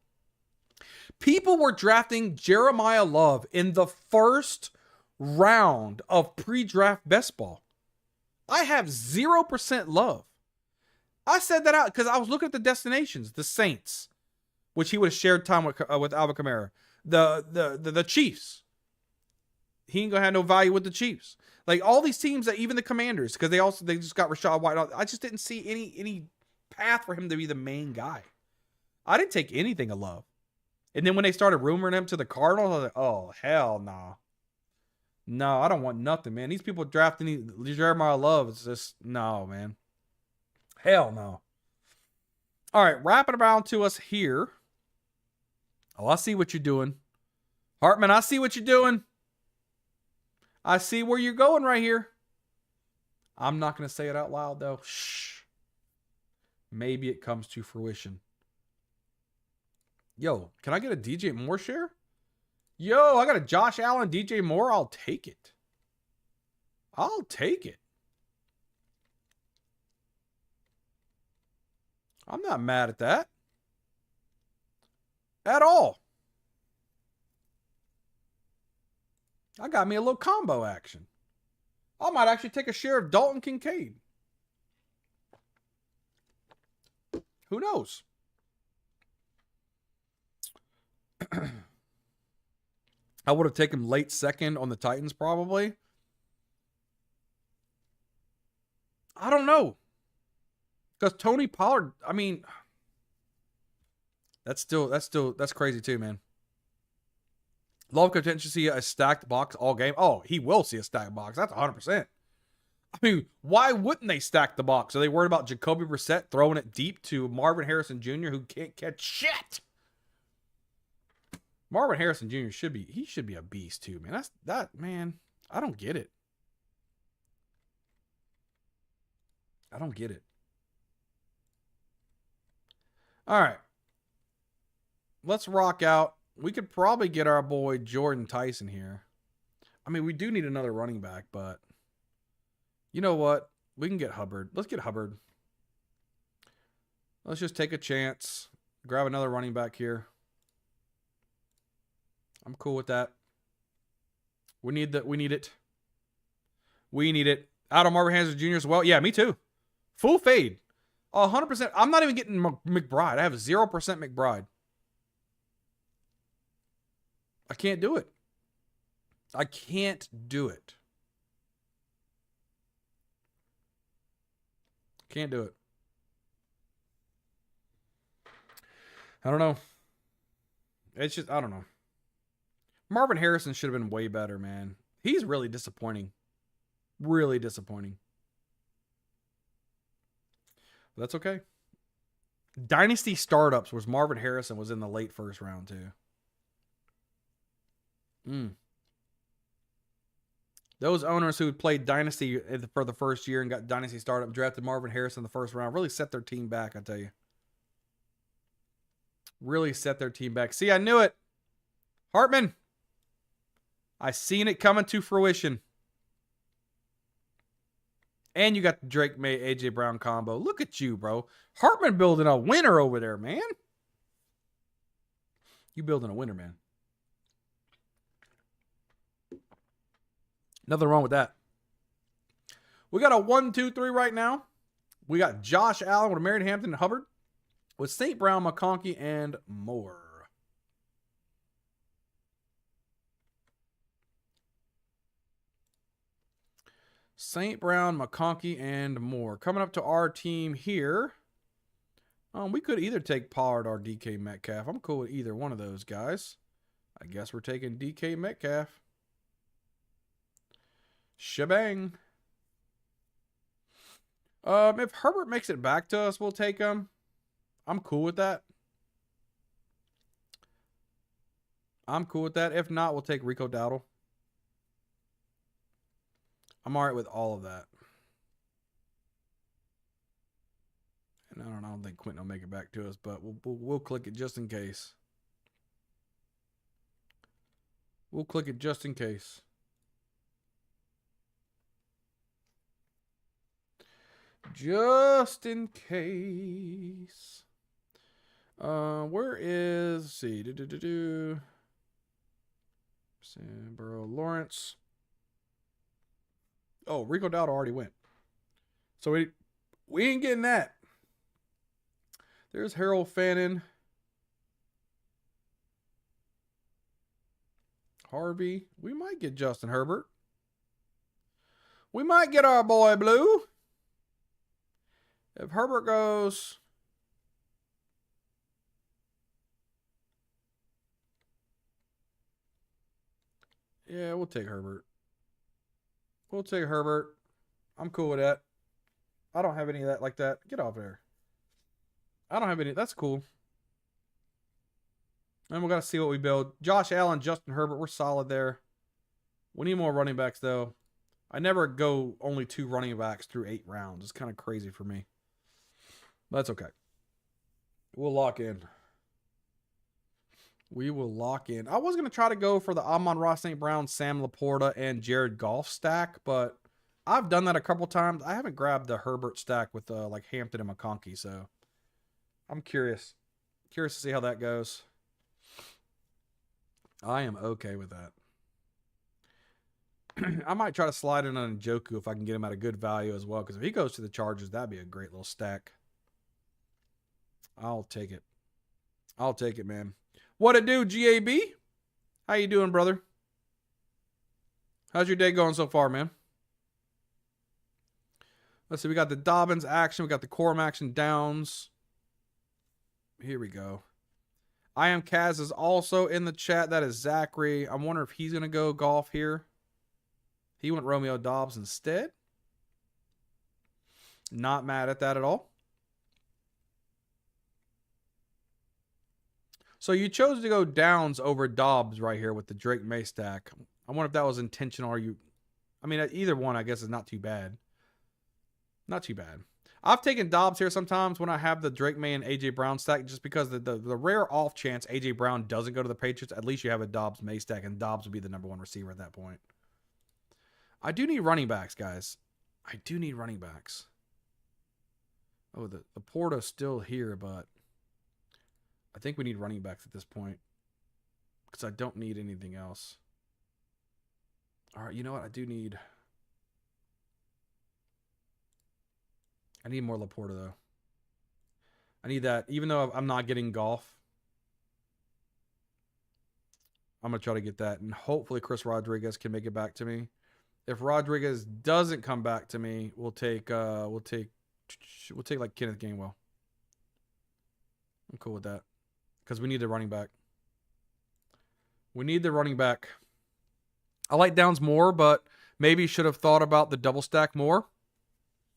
People were drafting Jeremiah Love in the first round of pre-draft best ball. I have 0% Love. I said that out because I was looking at the destinations, the Saints, which he would have shared time with Alvin Kamara. The Chiefs. He ain't gonna have no value with the Chiefs. Like all these teams, that even the Commanders, because they just got Rachaad White. I just didn't see any path for him to be the main guy. I didn't take anything of Love. And then when they started rumoring him to the Cardinals, I was like, oh hell no. No, I don't want nothing, man. These people drafting Jeremiah Love, it's just no, man. Hell no. All right, wrapping around to us here. Oh, I see what you're doing. Hartman, I see what you're doing. I see where you're going right here. I'm not going to say it out loud, though. Shh. Maybe it comes to fruition. Yo, can I get a DJ Moore share? Yo, I got a Josh Allen, DJ Moore. I'll take it. I'll take it. I'm not mad at that. At all. I got me a little combo action. I might actually take a share of Dalton Kincaid. Who knows? I would have taken late second on the Titans probably. I don't know. Because Tony Pollard, I mean, that's crazy too, man. Love could see a stacked box all game. Oh, he will see a stacked box. That's 100%. I mean, why wouldn't they stack the box? Are they worried about Jacoby Brissett throwing it deep to Marvin Harrison Jr., who can't catch shit? Marvin Harrison Jr. should be a beast too, man. Man, I don't get it. I don't get it. All right. Let's rock out. We could probably get our boy Jordan Tyson here. I mean, we do need another running back, but you know what? We can get Hubbard. Let's get Hubbard. Let's just take a chance. Grab another running back here. I'm cool with that. We need it. We need it. Out of Marvin Harrison Jr. as well. Yeah, me too. Full fade. 100%. I'm not even getting McBride. I have 0% McBride. I can't do it. I can't do it. Can't do it. I don't know. It's just, I don't know. Marvin Harrison should have been way better, man. He's really disappointing. Really disappointing. But that's okay. Dynasty startups was Marvin Harrison was in the late first round too. Those owners who played Dynasty for the first year and got Dynasty startup drafted Marvin Harrison in the first round really set their team back, I tell you. Really set their team back. See, I knew it. Hartman. I seen it coming to fruition. And you got the Drake May, AJ Brown combo. Look at you, bro. Hartman building a winner over there, man. You building a winner, man. Nothing wrong with that. We got a 1, 2, 3 right now. We got Josh Allen with Merritt Hampton and Hubbard with St. Brown, McConkey, and Moore. St. Brown, McConkey, and Moore. Coming up to our team here. We could either take Pollard or DK Metcalf. I'm cool with either one of those guys. I guess we're taking DK Metcalf. Shebang. If Herbert makes it back to us, we'll take him. I'm cool with that. I'm cool with that. If not, we'll take Rico Dowdle. I'm all right with all of that. And I don't think Quentin will make it back to us, but we'll click it just in case. We'll click it just in case. Just in case. Where is, let's see, Sambro Lawrence. Oh, Rico Dowdle already went. So we ain't getting that. There's Harold Fannin. Harvey. We might get Justin Herbert. We might get our boy Blue. If Herbert goes... Yeah, we'll take Herbert. We'll take Herbert. I'm cool with that. I don't have any of that like that. Get off there. I don't have any. That's cool. And we got to see what we build. Josh Allen, Justin Herbert, we're solid there. We need more running backs, though. I never go only 2 running backs through 8 rounds. It's kind of crazy for me. But that's okay. We'll lock in. We will lock in. I was going to try to go for the Amon-Ra St. Brown, Sam Laporta, and Jared Goff stack, but I've done that a couple times. I haven't grabbed the Herbert stack with like Hampton and McConkey, so I'm curious. Curious to see how that goes. I am okay with that. I might try to slide in on Njoku if I can get him at a good value as well, because if he goes to the Chargers, that'd be a great little stack. I'll take it. I'll take it, man. What it do, GAB? How you doing, brother? How's your day going so far, man? Let's see. We got the Dobbins action. We got the Corum action downs. Here we go. I am Kaz is also in the chat. That is Zachary. I'm wondering if he's going to go golf here. He went Romeo Dobbs instead. Not mad at that at all. So you chose to go Downs over Dobbs right here with the Drake May stack. I wonder if that was intentional or you... I mean, either one, I guess, is not too bad. Not too bad. I've taken Dobbs here sometimes when I have the Drake May and A.J. Brown stack, just because the rare off chance A.J. Brown doesn't go to the Patriots, at least you have a Dobbs May stack, and Dobbs would be the #1 receiver at that point. I do need running backs, guys. I do need running backs. Oh, the Porta's still here, but I think we need running backs at this point because I don't need anything else. All right, you know what? I need more Laporta, though. I need that. Even though I'm not getting golf, I'm going to try to get that. And hopefully Chris Rodriguez can make it back to me. If Rodriguez doesn't come back to me, we'll take like Kenneth Gainwell. I'm cool with that. Because we need the running back. We need the running back. I like Downs more, but maybe should have thought about the double stack more.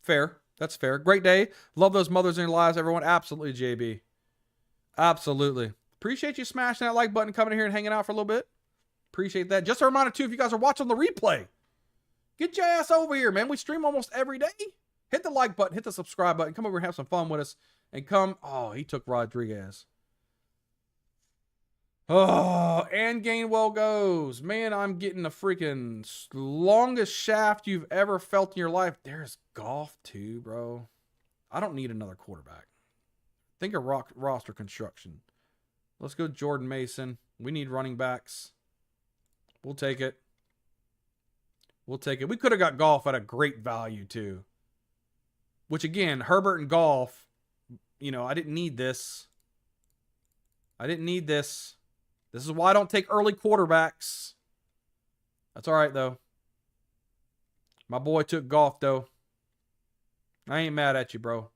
Fair. That's fair. Great day. Love those mothers in your lives, everyone. Absolutely, JB. Absolutely. Appreciate you smashing that like button, coming in here and hanging out for a little bit. Appreciate that. Just a reminder, too, if you guys are watching the replay, get your ass over here, man. We stream almost every day. Hit the like button. Hit the subscribe button. Come over and have some fun with us. And come... Oh, he took Rodriguez. Oh, and Gainwell goes. Man, I'm getting the freaking longest shaft you've ever felt in your life. There's golf too, bro. I don't need another quarterback. Think of roster construction. Let's go Jordan Mason. We need running backs. We'll take it. We'll take it. We could have got golf at a great value too. Which again, Herbert and golf, you know, I didn't need this. I didn't need this. This is why I don't take early quarterbacks. That's all right, though. My boy took golf, though. I ain't mad at you, bro.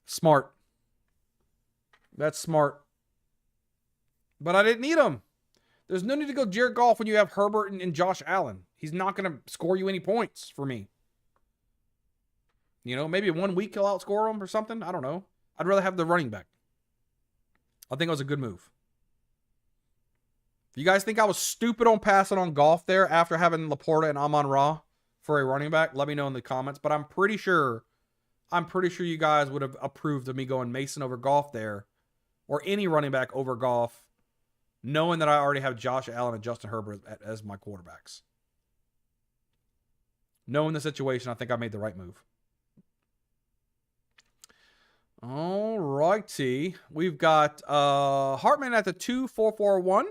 Smart. That's smart. But I didn't need him. There's no need to go Jared Goff when you have Herbert and Josh Allen. He's not going to score you any points for me. You know, maybe 1 week he'll outscore him or something. I don't know. I'd rather have the running back. I think it was a good move. You guys think I was stupid on passing on golf there after having Laporta and Amon-Ra for a running back? Let me know in the comments. But I'm pretty sure you guys would have approved of me going Mason over golf there, or any running back over golf, knowing that I already have Josh Allen and Justin Herbert as my quarterbacks. Knowing the situation, I think I made the right move. All righty. We've got Hartman at the 2-4-4-1.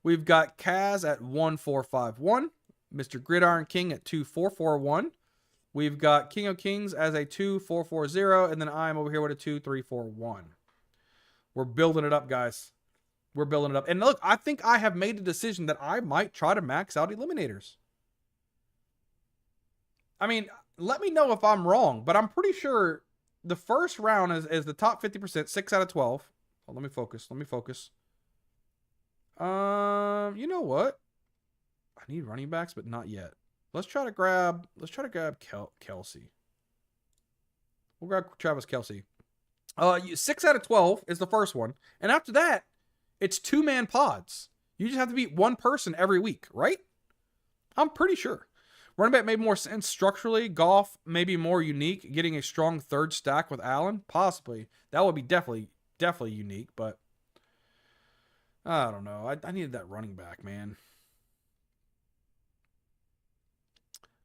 We've got Kaz at 1-4-5-1. Mr. Gridiron King at 2-4-4-1. We've got King of Kings as a 2-4-4-0. And then I'm over here with a 2-3-4-1. We're building it up, guys. We're building it up. And look, I think I have made a decision that I might try to max out eliminators. I mean, let me know if I'm wrong, but I'm pretty sure the first round is the top 50%, 6 out of 12. Oh, let me focus. You know what? I need running backs, but not yet. Let's try to grab Kelsey. We'll grab Travis Kelsey. 6 out of 12 is the first one. And after that, It's 2-man pods. You just have to beat one person every week, right? I'm pretty sure. Running back made more sense structurally. Goff may be more unique. Getting a strong third stack with Allen, possibly. That would be definitely unique, but I don't know. I needed that running back, man.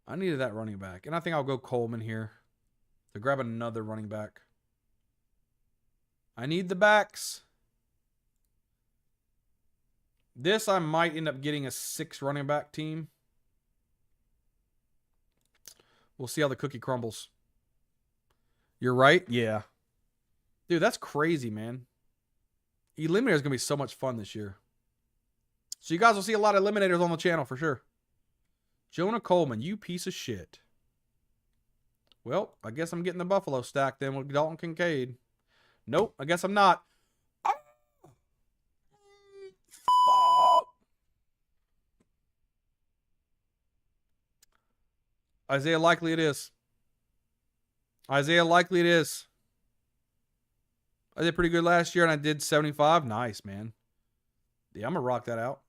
I needed that running back. And I think I'll go Coleman here to grab another running back. I need the backs. This, I might end up getting a 6 running back team. We'll see how the cookie crumbles. You're right? Yeah. Dude, that's crazy, man. Eliminator is going to be so much fun this year. So you guys will see a lot of Eliminators on the channel for sure. Jonah Coleman, you piece of shit. Well, I guess I'm getting the Buffalo stack then with Dalton Kincaid. Nope, I guess I'm not. Isaiah Likely it is. Isaiah Likely it is. I did pretty good last year and I did 75. Nice, man. Yeah, I'm going to rock that out.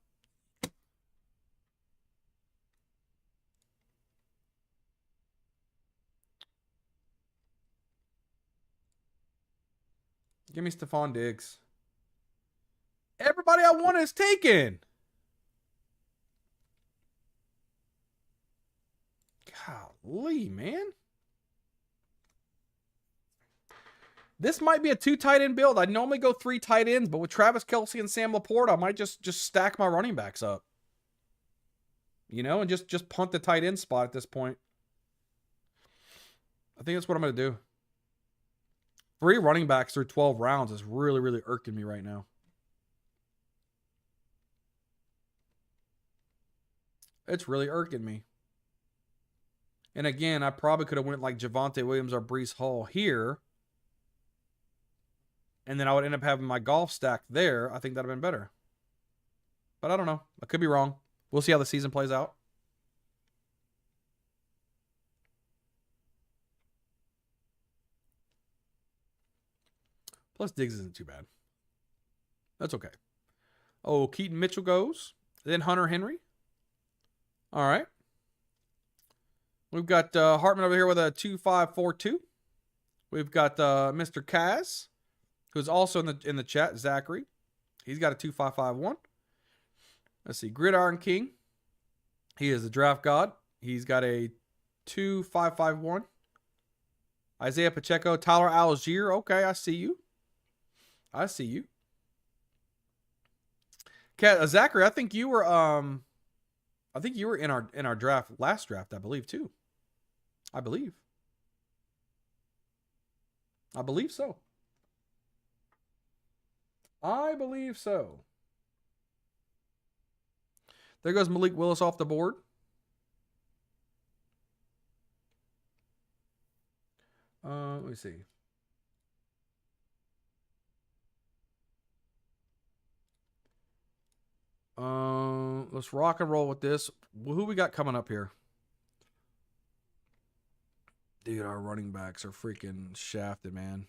Give me Stephon Diggs. Everybody I want is taken. Golly, man. This might be a 2 tight end build. I normally go 3 tight ends, but with Travis Kelce and Sam Laporte, I might just stack my running backs up. You know, and just punt the tight end spot at this point. I think that's what I'm going to do. 3 running backs through 12 rounds is really, really irking me right now. It's really irking me. And again, I probably could have went like Javonte Williams or Breece Hall here. And then I would end up having my golf stack there. I think that would have been better. But I don't know. I could be wrong. We'll see how the season plays out. Plus, Diggs isn't too bad. That's okay. Oh, Keaton Mitchell goes. Then Hunter Henry. All right. We've got Hartman over here with a 2542. We've got Mr. Kaz, who's also in the chat, Zachary. He's got a 2551. Let's see, Gridiron King. He is the draft god. He's got a 2551. Isaiah Pacheco, Tyler Algier. Okay, I see you. I see you. Zachary, I think you were in our draft last draft, I believe too. I believe so. I believe so. There goes Malik Willis off the board. Let me see. Let's rock and roll with this. Who we got coming up here? Dude, our running backs are freaking shafted, man.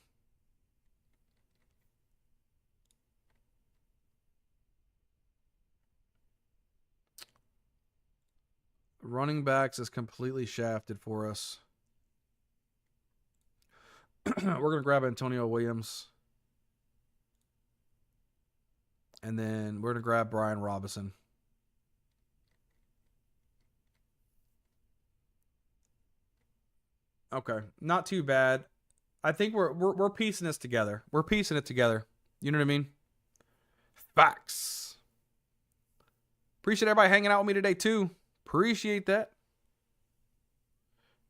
Running backs is completely shafted for us. We're going to grab Antonio Williams. And then we're going to grab Brian Robinson. Okay, not too bad. I think we're piecing this together. We're piecing it together. You know what I mean? Facts. Appreciate everybody hanging out with me today too. Appreciate that.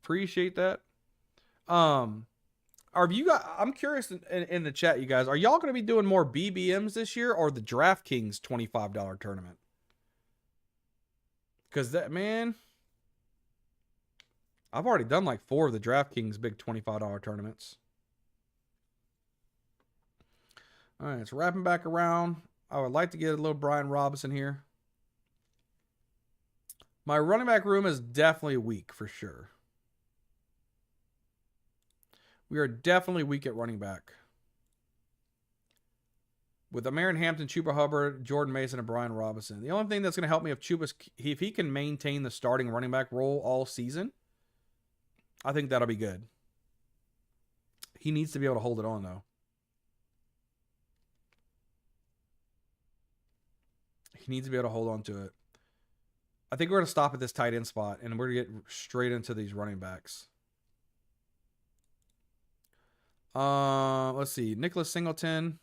Appreciate that. Are you guys? I'm curious in the chat, you guys. Are y'all going to be doing more BBMs this year or the DraftKings $25 tournament? Because that, man, I've already done like 4 of the DraftKings big $25 tournaments. All right, it's wrapping back around. I would like to get a little Brian Robinson here. My running back room is definitely weak for sure. We are definitely weak at running back. with Amarin Hampton, Chuba Hubbard, Jordan Mason, and Brian Robinson. The only thing that's going to help me if he can maintain the starting running back role all season, I think that'll be good. He needs to be able to hold it on, though. He needs to be able to hold on to it. I think we're going to stop at this tight end spot, and we're going to get straight into these running backs. Let's see. Nicholas Singleton.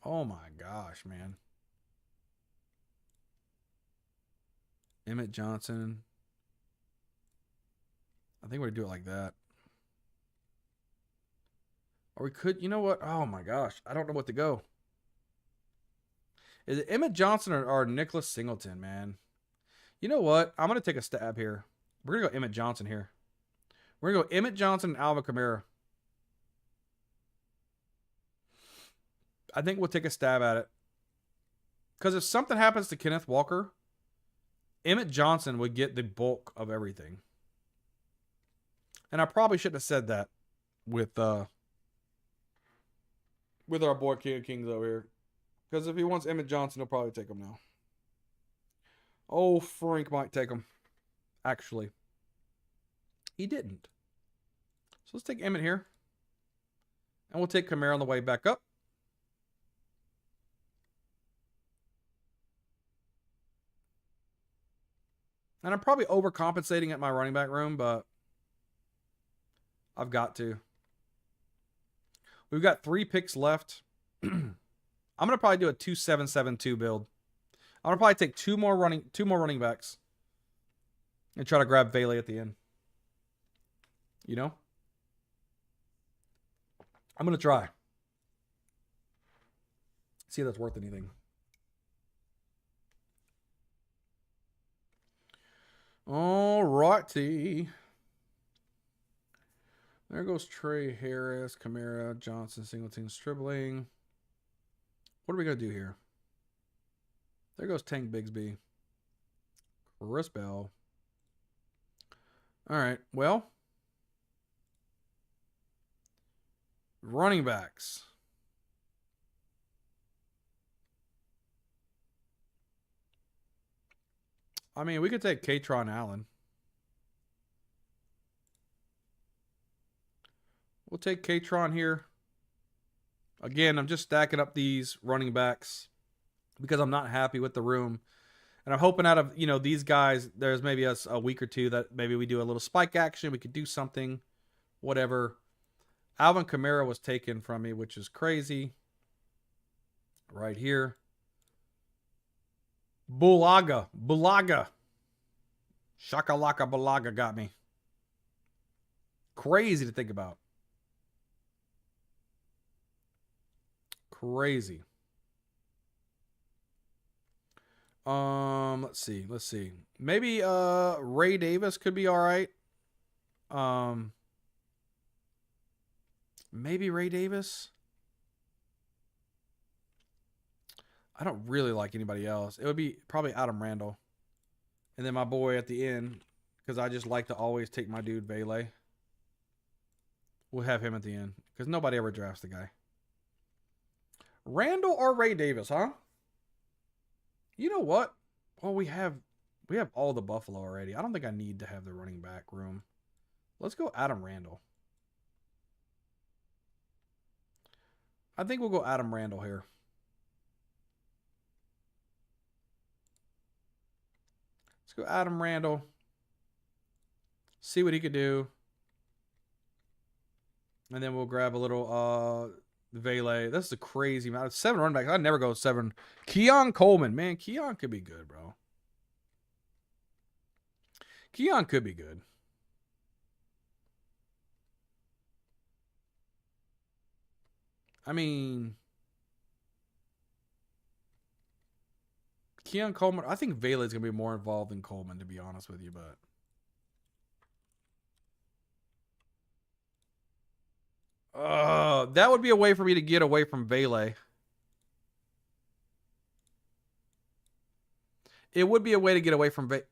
Oh, my gosh, man. Emmett Johnson. I think we're going to do it like that. Or we could, you know what? Oh, my gosh. I don't know what to go. Is it Emmett Johnson or Nicholas Singleton, man? You know what? I'm going to take a stab here. We're going to go Emmett Johnson here. We're going to go Emmett Johnson and Alvin Kamara. I think we'll take a stab at it. Because if something happens to Kenneth Walker, Emmett Johnson would get the bulk of everything. And I probably shouldn't have said that with our boy King of Kings over here. Because if he wants Emmett Johnson, he'll probably take him now. Oh, Frank might take him. Actually. He didn't. So let's take Emmett here. And we'll take Kamara on the way back up. And I'm probably overcompensating at my running back room, but I've got to. We've got 3 picks left. I'm going to probably do a 2-7-7-2 build. I'm going to probably take two more running backs and try to grab Bailey at the end. You know? I'm going to try. See if that's worth anything. All righty. There goes Trey Harris, Kamara, Johnson, Singleton, Stribling. What are we going to do here? There goes Tank Bigsby. Chris Bell. All right, well. Running backs. I mean, we could take Katron Allen. We'll take Katron here. Again, I'm just stacking up these running backs because I'm not happy with the room. And I'm hoping out of, these guys, there's maybe a week or two that maybe we do a little spike action. We could do something, whatever. Alvin Kamara was taken from me, which is crazy. Right here. Bulaga. Shakalaka Bulaga got me. Crazy to think about. Crazy. Let's see. Maybe Ray Davis could be all right. Maybe Ray Davis. I don't really like anybody else. It would be probably Adam Randall. And then my boy at the end, because I just like to always take my dude Vele. We'll have him at the end, because nobody ever drafts the guy. Randall or Ray Davis, huh? You know what? Well, we have all the Buffalo already. I don't think I need to have the running back room. Let's go Adam Randall. I think we'll go Adam Randall here. Let's go Adam Randall. See what he could do. And then we'll grab a little Vele. This is a crazy amount. 7 running backs. I'd never go 7. Keon Coleman. Man, Keon could be good, bro. Keon could be good. I mean, Keon Coleman. I think Vele's going to be more involved than Coleman, to be honest with you, but. That would be a way for me to get away from Vele. It would be a way to get away from Vele.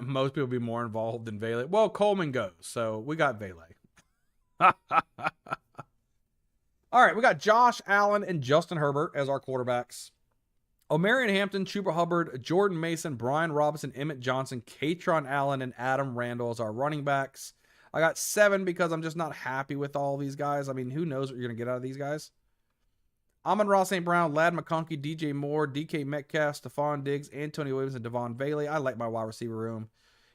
Most people be more involved than Vele. Well, Coleman goes, so we got Vele. All right, we got Josh Allen and Justin Herbert as our quarterbacks. Omarion Hampton, Chuba Hubbard, Jordan Mason, Brian Robinson, Emmett Johnson, Katron Allen, and Adam Randall as our running backs. I got 7 because I'm just not happy with all these guys. I mean, who knows what you're going to get out of these guys? Amon-Ra St. Brown, Lad McConkey, DJ Moore, DK Metcalf, Stephon Diggs, Antonio Williams, and Devon Bailey. I like my wide receiver room.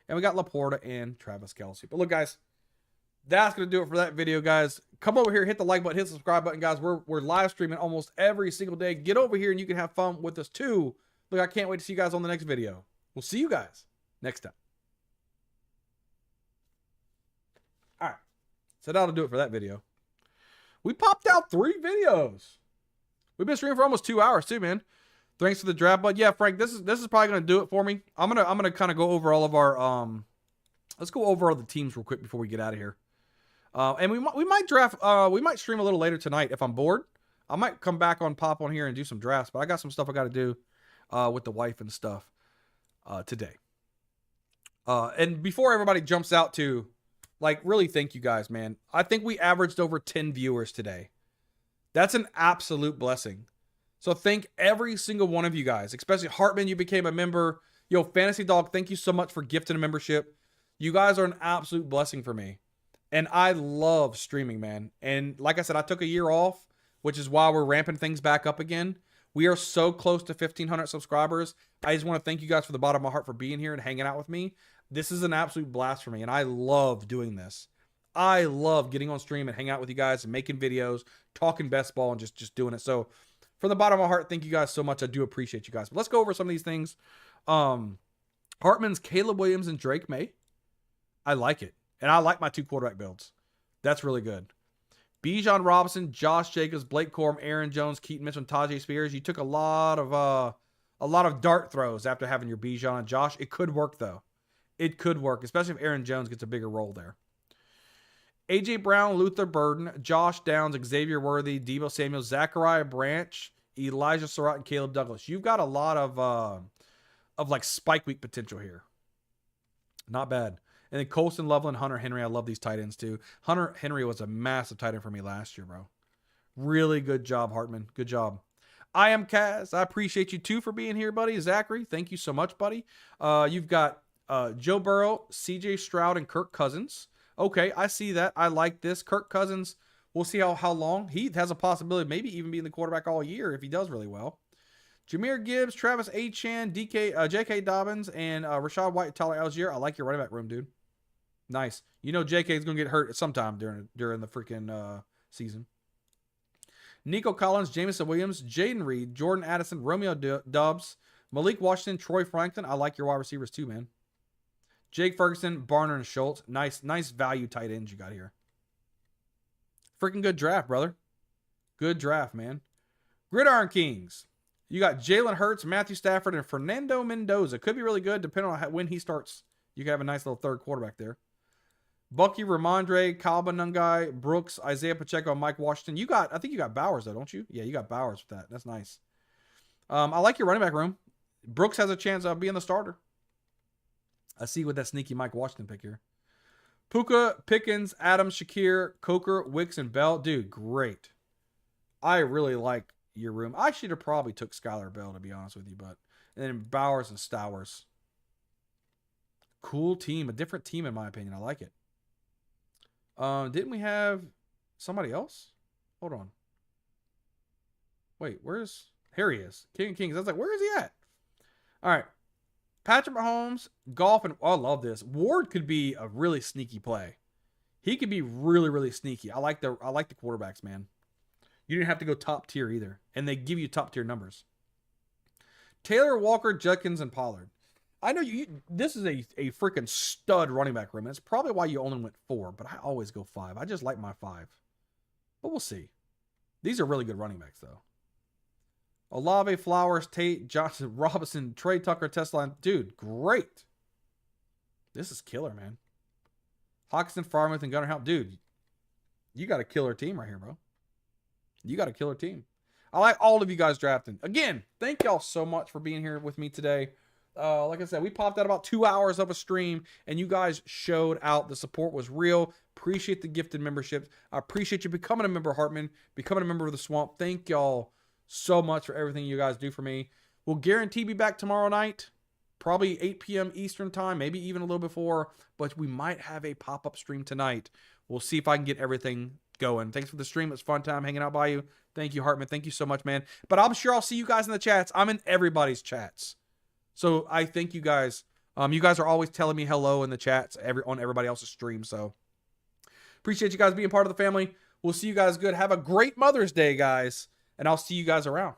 And we got Laporta and Travis Kelce. But look, guys, that's going to do it for that video, guys. Come over here, hit the like button, hit the subscribe button, guys. We're live streaming almost every single day. Get over here and you can have fun with us too. Look, I can't wait to see you guys on the next video. We'll see you guys next time. All right. So that'll do it for that video. We popped out 3 videos. We've been streaming for almost 2 hours too, man. Thanks for the draft, bud. Yeah, Frank, this is probably gonna do it for me. I'm gonna kind of go over all of our let's go over all the teams real quick before we get out of here. And we might draft. We might stream a little later tonight if I'm bored. I might come back on pop on here and do some drafts. But I got some stuff I got to do with the wife and stuff today. And before everybody jumps out to, like, really thank you guys, man. I think we averaged over 10 viewers today. That's an absolute blessing. So thank every single one of you guys, especially Hartman. You became a member. Yo, Fantasy Dog, thank you so much for gifting a membership. You guys are an absolute blessing for me. And I love streaming, man. And like I said, I took a year off, which is why we're ramping things back up again. We are so close to 1,500 subscribers. I just want to thank you guys for the bottom of my heart for being here and hanging out with me. This is an absolute blast for me, and I love doing this. I love getting on stream and hanging out with you guys and making videos, talking best ball, and just doing it. So from the bottom of my heart, thank you guys so much. I do appreciate you guys. But let's go over some of these things. Hartman's Caleb Williams and Drake May. I like it. And I like my 2 quarterback builds. That's really good. Bijan Robinson, Josh Jacobs, Blake Corum, Aaron Jones, Keaton Mitchell, and Tajay Spears. You took a lot of dart throws after having your Bijan and Josh. It could work, though. It could work, especially if Aaron Jones gets a bigger role there. A.J. Brown, Luther Burden, Josh Downs, Xavier Worthy, Deebo Samuel, Zachariah Branch, Elijah Surratt, and Caleb Douglas. You've got a lot of like spike week potential here. Not bad. And then Colston, Loveland, Hunter Henry. I love these tight ends too. Hunter Henry was a massive tight end for me last year, bro. Really good job, Hartman. Good job. I am Kaz. I appreciate you too for being here, buddy. Zachary, thank you so much, buddy. You've got Joe Burrow, CJ Stroud, and Kirk Cousins. Okay, I see that. I like this. Kirk Cousins, we'll see how long. He has a possibility of maybe even being the quarterback all year if he does really well. Jahmyr Gibbs, Travis Etienne, J.K. Dobbins, and Rashad White, Tyler Algier. I like your running back room, dude. Nice. You know J.K. is going to get hurt at some time during the freaking season. Nico Collins, Jamison Williams, Jaden Reed, Jordan Addison, Romeo Dubs, Malik Washington, Troy Franklin. I like your wide receivers too, man. Jake Ferguson, Barner, and Schultz. Nice value tight ends you got here. Freaking good draft, brother. Good draft, man. Gridiron Kings. You got Jalen Hurts, Matthew Stafford, and Fernando Mendoza. Could be really good depending on when he starts. You can have a nice little third quarterback there. Bucky, Ramondre, Kalba Nungai, Brooks, Isaiah Pacheco, and Mike Washington. I think you got Bowers though, don't you? Yeah, you got Bowers with that. That's nice. I like your running back room. Brooks has a chance of being the starter. I see with that sneaky Mike Washington pick here. Puka, Pickens, Adams, Shakir, Coker, Wicks, and Bell. Dude, great. I really like your room. I should have probably took Skylar Bell, to be honest with you, but and then Bowers and Stowers. Cool team. A different team, in my opinion. I like it. Didn't we have somebody else? Hold on. Wait, here he is. King of Kings. I was like, where is he at? All right. Patrick Mahomes, Golf, and I love this. Ward could be a really sneaky play. He could be really, really sneaky. I like the quarterbacks, man. You didn't have to go top tier either. And they give you top tier numbers. Taylor, Walker, Judkins, and Pollard. I know this is a freaking stud running back room. That's probably why you only went 4, but I always go 5. I just like my 5. But we'll see. These are really good running backs, though. Olave, Flowers, Tate, Johnson, Robinson, Trey Tucker, Tesla. Dude, great. This is killer, man. Hawkinson, Farmouth, and Gunnar Helm. Dude, you got a killer team right here, bro. You got a killer team. I like all of you guys drafting. Again, thank y'all so much for being here with me today. like I said, we popped out about 2 hours of a stream, and you guys showed out. The support was real. Appreciate the gifted memberships. I appreciate you becoming a member, Hartman, becoming a member of the Swamp. Thank y'all so much for everything you guys do for me. We'll guarantee be back tomorrow night, probably 8 p.m. Eastern time, maybe even a little before, but we might have a pop-up stream tonight. We'll see if I can get everything going. Thanks for the stream. It was a fun time hanging out by you. Thank you, Hartman. Thank you so much, man. But I'm sure I'll see you guys in the chats. I'm in everybody's chats. So I thank you guys. You guys are always telling me hello in the chats on everybody else's stream. So appreciate you guys being part of the family. We'll see you guys good. Have a great Mother's Day, guys. And I'll see you guys around.